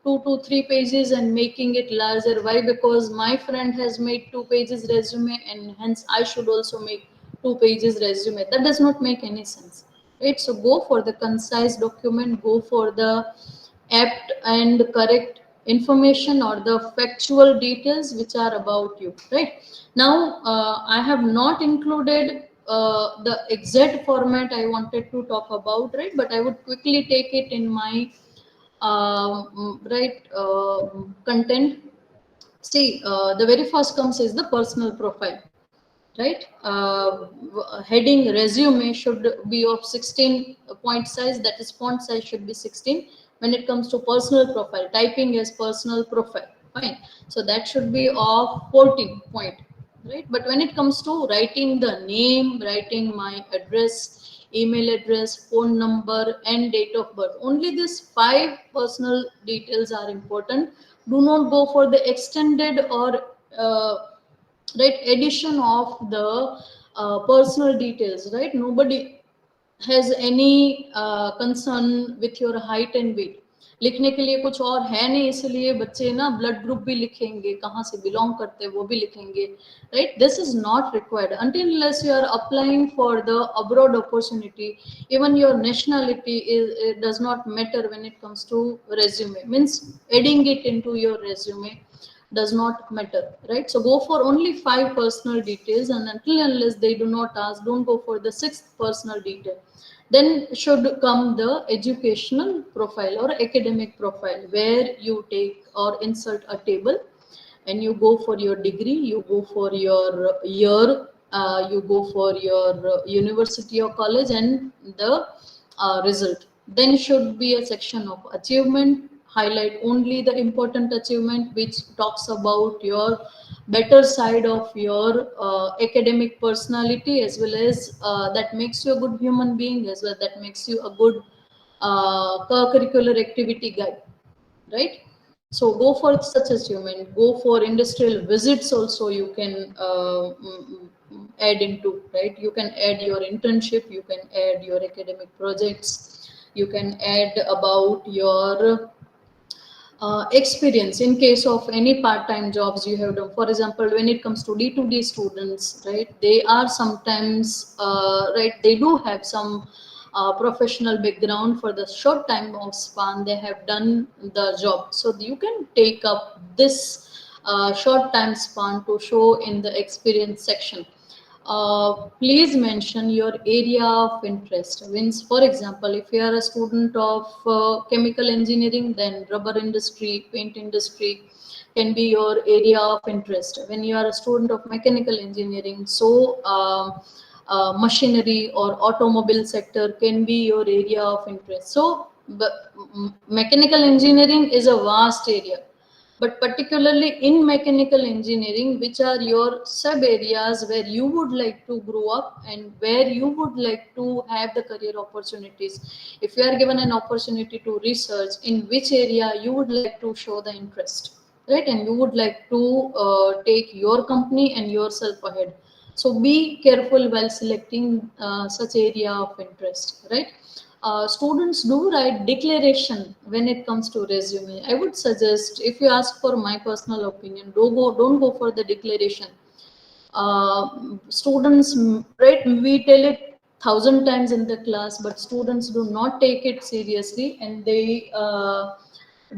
Speaker 3: 2 to 3 pages and making it larger. Why? Because my friend has made 2 pages resume and hence I should also make 2 pages resume. That does not make any sense, right? So go for the concise document, go for the apt and correct information or the factual details which are about you, right? Now I have not included the exact format I wanted to talk about, right? But I would quickly take it in my content. See, the very first comes is the personal profile, right? Heading resume should be of 16 point size, that is font size should be 16. When it comes to personal profile, typing as personal profile, fine, so that should be of 14 point, right? But when it comes to writing the name, writing my address, email address, phone number and date of birth, only these 5 personal details are important. Do not go for the extended or right addition of the personal details, right? Nobody has any concern with your height and weight. लिखने के लिए कुछ और है नहीं, इसलिए बच्चे ना ब्लड ग्रुप भी लिखेंगे, कहाँ से बिलोंग करते हैं वो भी लिखेंगे, right? This is not required until unless you are applying for the abroad opportunity. Even your nationality it does not matter when it comes to resume, means adding it into your resume does not matter, right? So go for only 5 personal details, and until unless they do not ask, don't go for the 6th personal detail. Then should come the educational profile or academic profile, where you take or insert a table and you go for your degree, you go for your year, you go for your university or college and the result. Then should be a section of achievement, highlight only the important achievement which talks about your better side of your academic personality, as well as that makes you a good human being, as well that makes you a good curricular activity guide, right? So go for such achievement, go for industrial visits also, you can add into, right? You can add your internship, you can add your academic projects, you can add about your experience in case of any part-time jobs you have done. For example, when it comes to D2D students, right, they are sometimes right, they do have some professional background. For the short time of span they have done the job, so you can take up this short time span to show in the experience section. Please mention your area of interest. Means, for example, if you are a student of chemical engineering, then rubber industry, paint industry can be your area of interest. When you are a student of mechanical engineering, so machinery or automobile sector can be your area of interest. So mechanical engineering is a vast area, but particularly in mechanical engineering, which are your sub areas where you would like to grow up and where you would like to have the career opportunities. If you are given an opportunity to research, in which area you would like to show the interest, right? And you would like to take your company and yourself ahead. So be careful while selecting such area of interest, right? Students do write declaration when it comes to resume. I would suggest, if you ask for my personal opinion, don't go for the declaration. Students, right, we tell it 1,000 times in the class, but students do not take it seriously, and they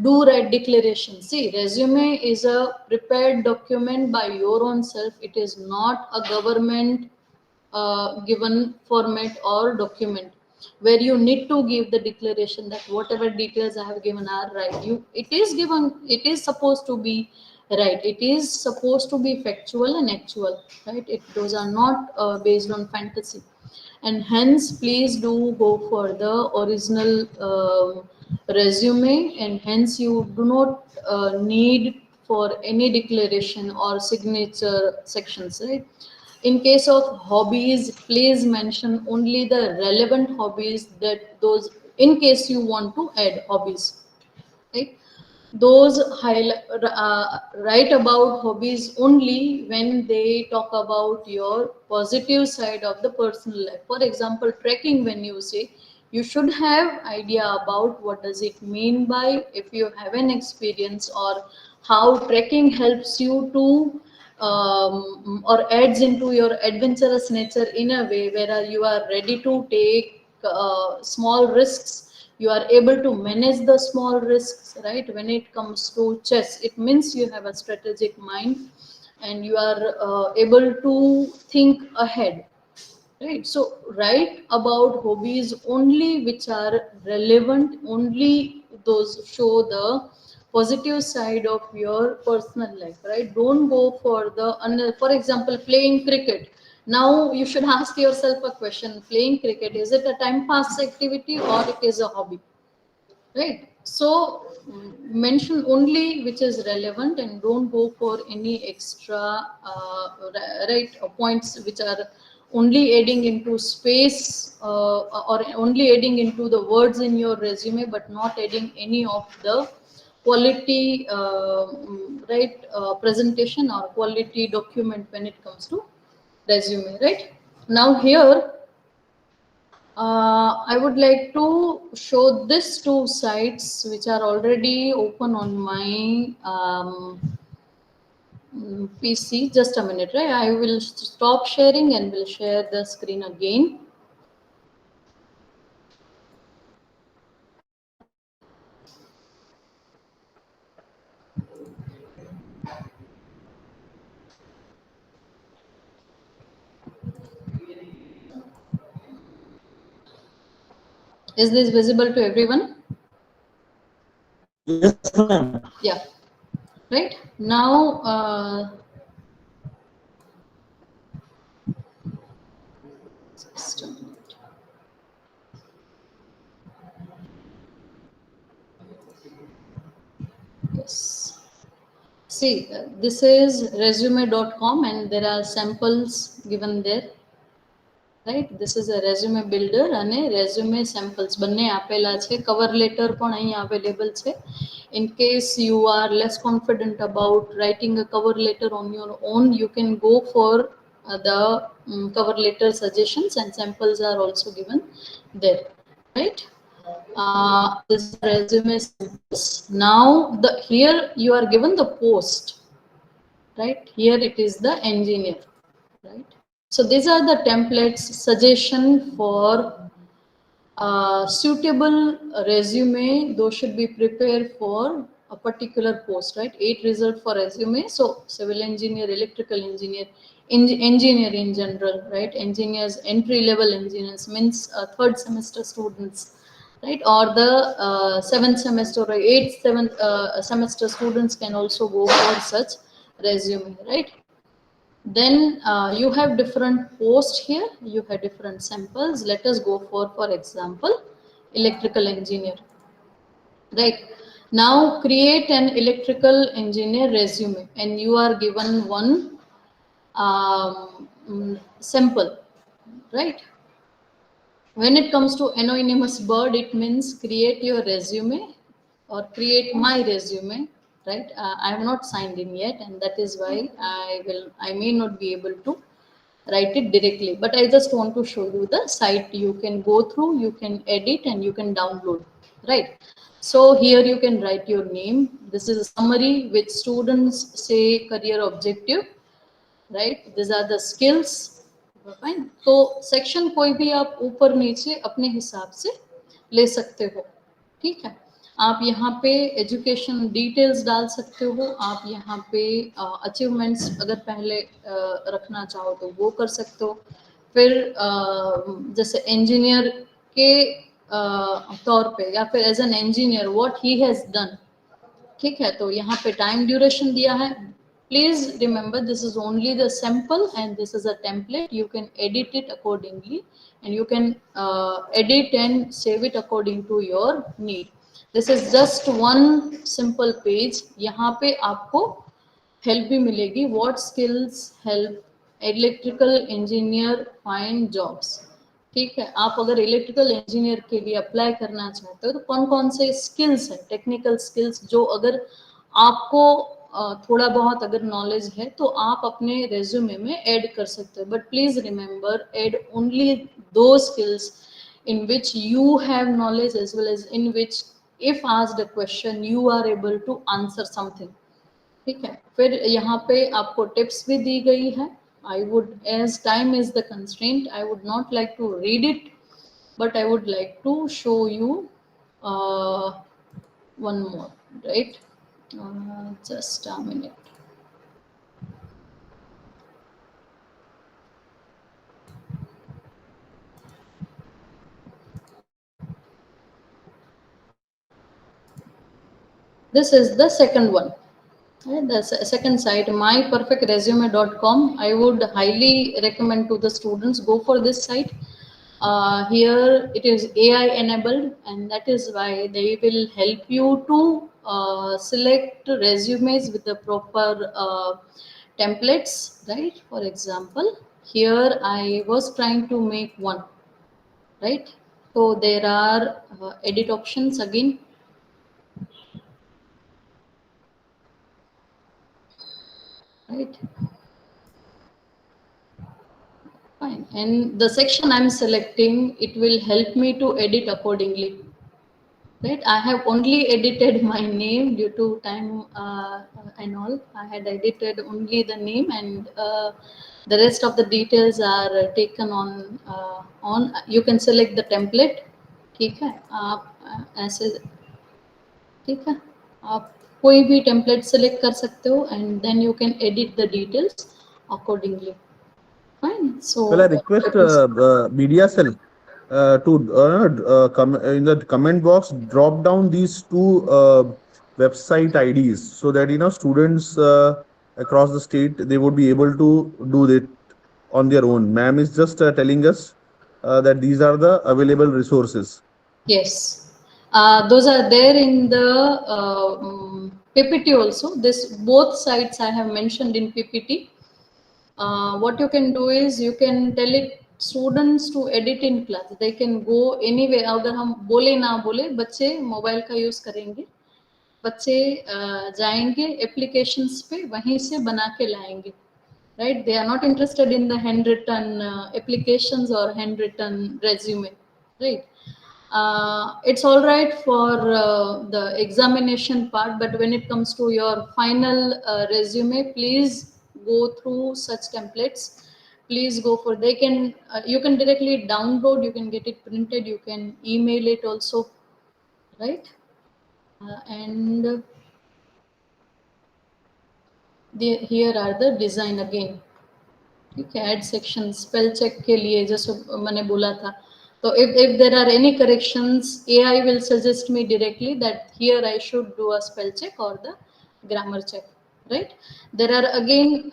Speaker 3: do write declaration. See, resume is a prepared document by your own self. It is not a government given format or document where you need to give the declaration that whatever details I have given are right. It is given, it is supposed to be right. It is supposed to be factual and actual, right? Those are not based on fantasy. And hence, please do go for the original resume, and hence you do not need for any declaration or signature sections, right? In case of hobbies, please mention only the relevant hobbies, that those, in case you want to add hobbies, right? Those write about hobbies only when they talk about your positive side of the personal life. For example, trekking, when you say, you should have idea about what does it mean by, if you have an experience, or how trekking helps you to or adds into your adventurous nature in a way where you are ready to take small risks. You are able to manage the small risks, right? When it comes to chess, it means you have a strategic mind, and you are able to think ahead, right? So write about hobbies only which are relevant, only those show the positive side of your personal life, right? Don't go for the for example, playing cricket. Now you should ask yourself a question: playing cricket, is it a time pass activity or it is a hobby, right? So mention only which is relevant, and don't go for any extra right points which are only adding into space, or only adding into the words in your resume, but not adding any of the quality right presentation or quality document when it comes to resume, right? Now here, I would like to show these two sites which are already open on my PC. Just a minute, right? I will stop sharing and will share the screen again. Is this visible to everyone?
Speaker 1: Yes, ma'am.
Speaker 3: Yeah. Right now, just a minute. Yes. See, this is resume.com, and there are samples given there. Right, this is a resume builder and a resume samples બંને આપેલા છે. cover letter પણ અહીં available છે. In case you are less confident about writing a cover letter on your own, you can go for the cover letter suggestions, and samples are also given there, right? This is resume samples. Now here you are given the post, right? Here it is the engineer, right? So these are the templates suggestion for suitable resume. Those should be prepared for a particular post, right? 8 result for resume. So civil engineer, electrical engineer, engineer in general, right? Engineers, entry level engineers means third semester students, right? Or the 7th semester or 7th semester students can also go for such resume, right? Then you have different posts here, you have different samples. Let us go for example, electrical engineer, right? Now create an electrical engineer resume, and you are given one sample, right? When it comes to anonymous bird, it means create your resume or create my resume, right? I have not signed in yet, and that is why I may not be able to write it directly, but I just want to show you the site you can go through, you can edit, and you can download, right? So here you can write your name. This is a summary which students say career objective, right? These are the skills. Fine, तो section कोई भी आप ऊपर नीचे अपने हिसाब से ले सकते हो, ठीक है? आप यहाँ पे एजुकेशन डिटेल्स डाल सकते हो, आप यहाँ पे अचीवमेंट्स अगर पहले रखना चाहो तो वो कर सकते हो। फिर जैसे इंजीनियर के तौर पे या फिर as an engineer what he has done, ठीक है? तो यहाँ पे टाइम ड्यूरेशन दिया है। Please remember, this is only the sample and this is a template. You can edit it accordingly, and you can edit and save it according to your need. This is just one simple page. यहाँ पे आपको help भी मिलेगी. What skills help electrical engineer find jobs? ठीक है, आप अगर electrical engineer के लिए अप्लाई करना चाहते हो तो कौन कौन से स्किल्स है, टेक्निकल स्किल्स, जो अगर आपको थोड़ा बहुत अगर नॉलेज है तो आप अपने रेज्यूमे में ऐड कर सकते हो। But please remember, add only दो skills in which you have knowledge as well as in which if asked a question you are able to answer something, ठीक है? फिर यहाँ पे आपको टिप्स भी दी गई है। I would, as time is the constraint, I would not like to read it, but I would like to show you one more, right? Just a minute. This is the second one. The second site, myperfectresume.com. I would highly recommend to the students, go for this site. Here it is AI enabled, and that is why they will help you to select resumes with the proper templates, right? For example, here I was trying to make one, right? So there are edit options again. Right. Fine. And the section I'm selecting, it will help me to edit accordingly. Right. I have only edited my name due to time and all. I had edited only the name, and the rest of the details are taken on. You can select the template. ठीक है, आप ऐसे, ठीक है, आप कोई भी template select कर सकते हो, and then you can edit the details accordingly. Fine. So
Speaker 1: Well, I request media cell to in the comment box drop down these two website IDs, so that students across the state, they would be able to do it on their own. Ma'am is just telling us that these are the available resources.
Speaker 3: Yes, those are there in the PPT also. This both sites I have mentioned in PPT. What you can do is you can tell it students to edit in class. They can go anywhere. अगर हम बोले ना बोले, बच्चे mobile का use करेंगे, बच्चे जाएंगे एप्लीकेशंस पे, वहीं से बना के लाएंगे, right? They are not interested in the handwritten applications or handwritten resume, right? It's all right for the examination part, but when it comes to your final resume, please go through such templates. Please go for, they can you can directly download, you can get it printed, you can email it also, right? And here are the design again. ठीक है, add section spell check के लिए जैसे मैंने बोला था, तो if there are any corrections, AI will suggest me directly that here I should do a spell check or the grammar check, right? There are again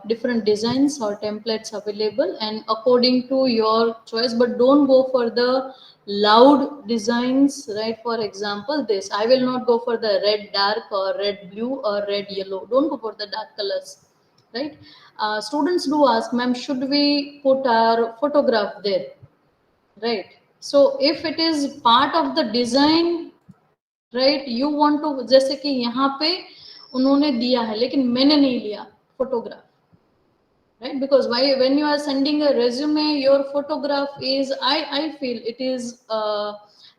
Speaker 3: different designs or templates available, and according to your choice, but don't go for the loud designs, right? For example, this, I will not go for the red dark or red blue or red yellow. Don't go for the dark colors, right? Students do ask, ma'am, should we put our photograph there, right? So if it is part of the design, right, you want to, जैसे कि यहाँ पे उन्होंने दिया है लेकिन मैंने नहीं लिया photograph, right? Because why, when you are sending a resume, your photograph is, I feel it is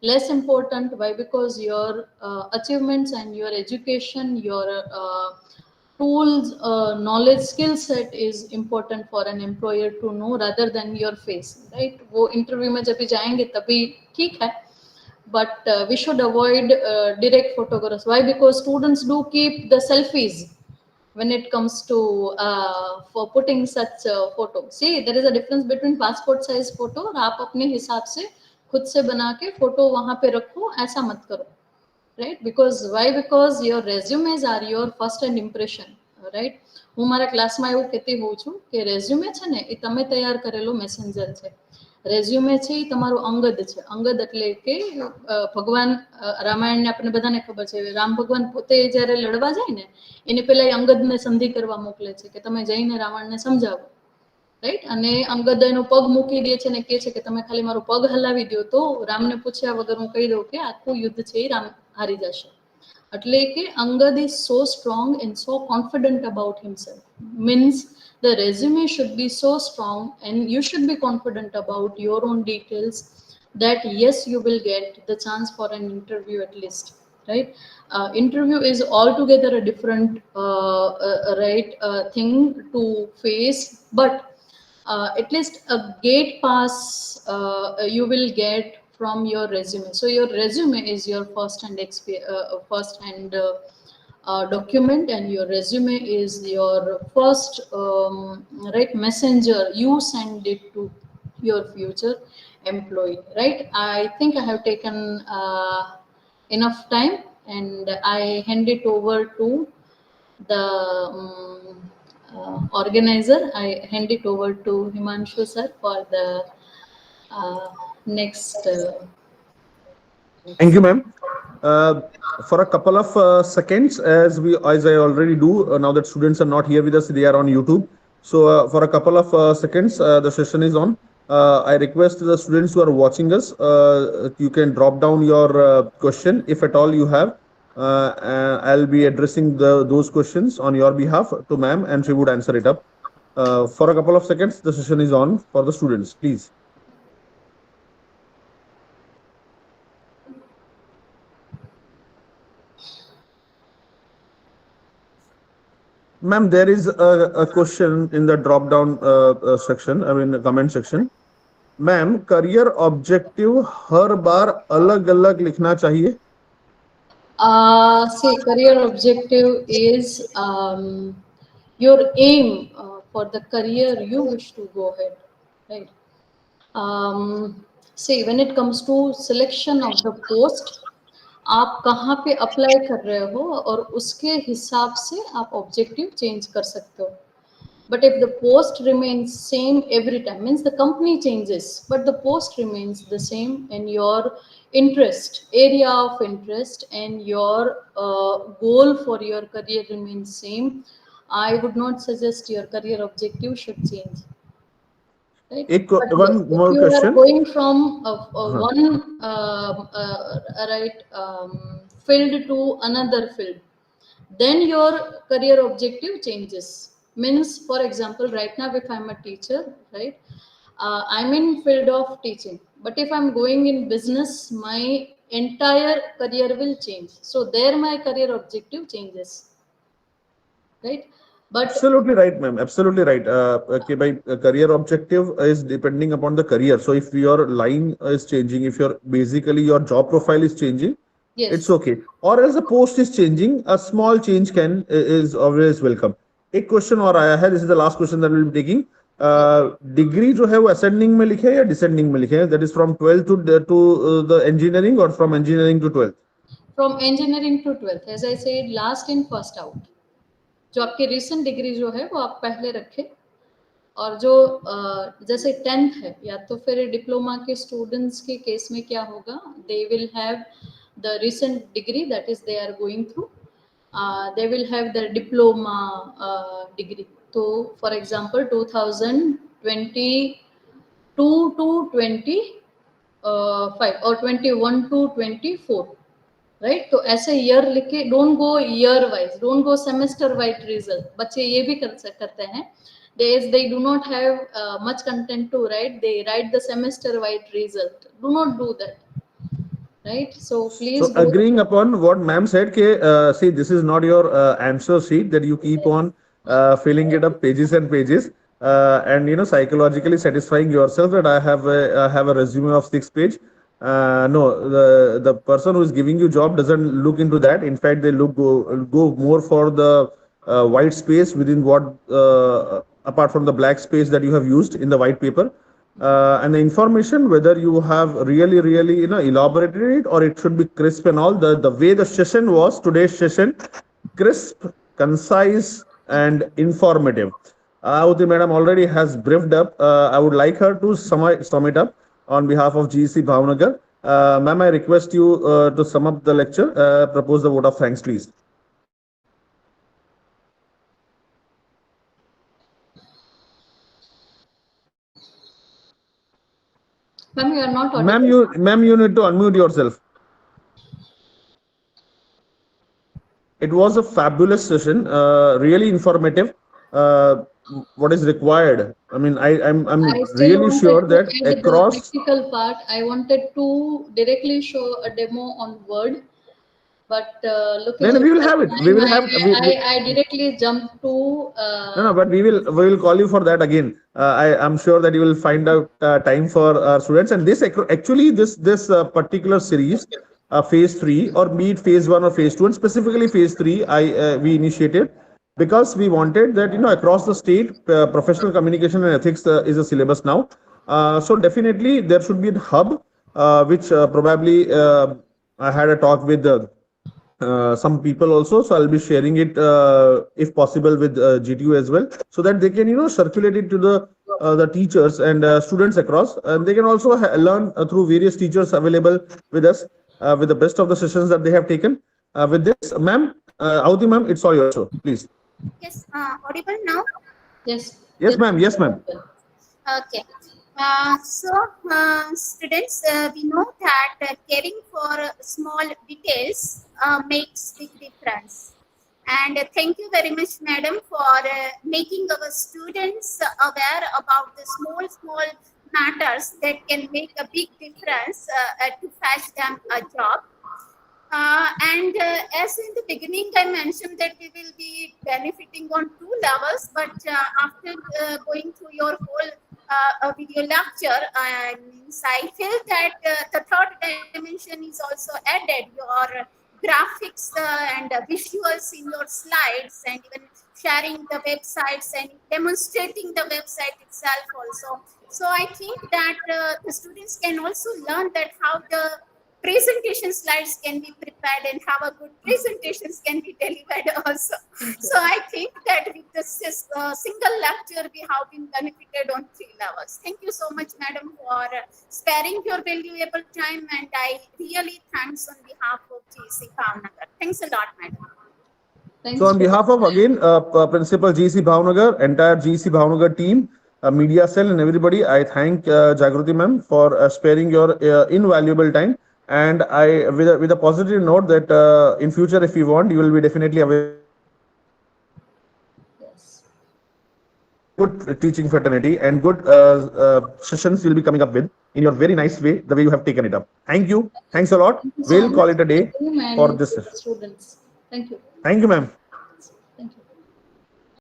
Speaker 3: less important. Why? Because your achievements and your education, your tools, knowledge, skill set is important for an employer to know rather than your face, right? वो interview में जब भी जाएंगे तभी ठीक है, but we should avoid direct photographs. Why? Because students do keep the selfies when it comes to for putting such photo. See, there is a difference between passport size photo और आप अपने हिसाब से खुद से बना के फोटो वहां पे रखो, ऐसा मत करो, right? Because why? Because your resumes are your first hand impression, right? હું મારા ક્લાસમાં એવું કહેતી હોઉં છું કે રેઝ્યુમે છે ને એ તમે તૈયાર કરેલો મેસેન્જર છે, રેઝ્યુમે છે એ તમારું અંગદ છે. અંગદ એટલે કે ભગવાન રામાયણને આપણે બધાને ખબર છે, રામ ભગવાન પોતે જ્યારે લડવા જાય ને એની પહેલા એ અંગદને સંધિ કરવા મોકલે છે કે તમે જઈને રાવણને સમજાવો, રાઈટ? અને અંગદ એનો પગ મૂકી દે છે ને કહે છે કે તમે ખાલી મારો પગ હલાવી દો તો રામને પૂછ્યા વગર હું કહી દઉં કે આખું યુદ્ધ છે એ રામ હારી જશે. એટલે કે Angad is so strong and so confident about himself, means the resume should be so strong and you should be confident about your own details that yes, you will get the chance for an interview at least, right? Interview is altogether a different thing to face, but at least a gate pass you will get from your resume. So your resume is your first hand document, and your resume is your first right messenger. You send it to your future employee, right? I think I have taken enough time, and I hand it over to the organizer. I hand it over to Himanshu sir for the next.
Speaker 1: Thank you, ma'am. For a couple of seconds, as I already do now that students are not here with us, they are on YouTube. So for a couple of seconds, the session is on. I request the students who are watching us, you can drop down your question if at all you have. I'll be addressing those questions on your behalf to ma'am, and she would answer it up. For a couple of seconds, the session is on for the students, please. Ma'am, there is a question in the drop down section, I mean, the comment section. Ma'am, career objective हर बार अलग अलग लिखना चाहिए?
Speaker 3: See, career objective is your aim for the career you wish to go ahead, right? See, when it comes to selection of the post, आप कहाँ पे apply कर रहे हो और उसके हिसाब से आप ऑब्जेक्टिव चेंज कर सकते हो. But if the post remains same every time, means the company changes, but the post remains the same, and your interest, area of interest, and your goal for your career remains same, I would not suggest your career objective should change. Right?
Speaker 1: One more
Speaker 3: you
Speaker 1: question.
Speaker 3: are going from one field to another field, then your career objective changes. Means, for example, right now if I'm a teacher, right, I'm in field of teaching, but if I'm going in business, my entire career will change. So there my career objective changes, right? But
Speaker 1: absolutely right, ma'am. Absolutely right. Okay, by career objective is depending upon the career. So if your line is changing, if your basically your job profile is changing,
Speaker 3: yes,
Speaker 1: it's okay. Or else the post is changing, a small change is always welcome. एक question और आया है, this is the last question that we'll be taking. Degree जो है वो ascending में लिखे या descending में लिखे? That is from 12th to the engineering, or from engineering to 12th?
Speaker 3: From engineering to 12th, as I said, last in first out. जो आपकी रिसेंट डिग्री जो है वो आप पहले रखें, और जो जैसे 10th है, या तो फिर डिप्लोमा के स्टूडेंट्स के केस में क्या होगा, they will have the recent degree that is they are going through, they will have the diploma degree. तो for example 2022 to 25 or 21 to 24, right तो ऐसे ईयर लिख के don't go year wise don't go semester wise result करते हैं they do not have much content to write they write the semester wide result do not do that right so please
Speaker 1: So agreeing upon what ma'am said, see, this is not your answer sheet that you keep on filling it up pages and pages, and psychologically satisfying yourself that I have a resume of 6 page. No, the person who is giving you job doesn't look into that. In fact, they go more for the white space within what apart from the black space that you have used in the white paper, and the information, whether you have really elaborated it or it should be crisp and all. The way the session was, today's session, crisp, concise and informative. Ahuti madam already has briefed up. I would like her to sum it up on behalf of GC Bhavnagar. Ma'am, I request you to sum up the lecture. Propose the vote of thanks, please.
Speaker 3: Ma'am, you are not audible.
Speaker 1: Ma'am, you need to unmute yourself. It was a fabulous session, really informative. What is required? I mean, I'm really sure that across
Speaker 3: the practical part, I wanted to directly show a demo on Word, but looking.
Speaker 1: No, we will have it. We will have.
Speaker 3: I directly jumped to.
Speaker 1: No, but we will call you for that again. I'm sure that you will find out time for our students. And this actually this particular series, phase 3, or be it phase 1 or phase 2, and specifically phase 3, we initiated because we wanted that across the state, professional communication and ethics is a syllabus now. So definitely there should be a hub, which probably I had a talk with some people also, so I'll be sharing it if possible with GTU as well, so that they can circulate it to the teachers and students across, and they can also learn through various teachers available with us, with the best of the sessions that they have taken. With this, ma'am, Ahuti ma'am, it's all yours, so please.
Speaker 2: Yes, audible now?
Speaker 3: Yes.
Speaker 1: Yes, ma'am. Yes, ma'am.
Speaker 2: Okay. Students, we know that caring for small details makes big difference. And thank you very much, madam, for making our students aware about the small matters that can make a big difference to fetch them a job. As in the beginning, I mentioned that we will be benefiting on 2 levels, but after going through your whole video lecture, I feel that the third dimension is also added, your graphics and visuals in your slides, and even sharing the websites and demonstrating the website itself also. So I think that the students can also learn that how the presentation slides can be prepared and how a good presentations can be delivered also. So I think that with this single lecture, we have been benefited on 3 levels. Thank you so much, madam, for sparing your valuable time, and I really thanks on behalf of GC Bhavnagar. Thanks a lot, madam.
Speaker 3: Thanks.
Speaker 1: So on behalf of again Principal GC Bhavnagar, entire GC Bhavnagar team, media cell and everybody, I thank Jagruti ma'am for sparing your invaluable time. And I, with a positive note, that in future, if you want, you will be definitely available.
Speaker 3: Yes.
Speaker 1: Good teaching fraternity and good sessions you'll be coming up with in your very nice way, the way you have taken it up. Thank you. Thanks a lot. We'll call it a day for this session.
Speaker 3: Students. Thank you.
Speaker 1: Thank you, ma'am.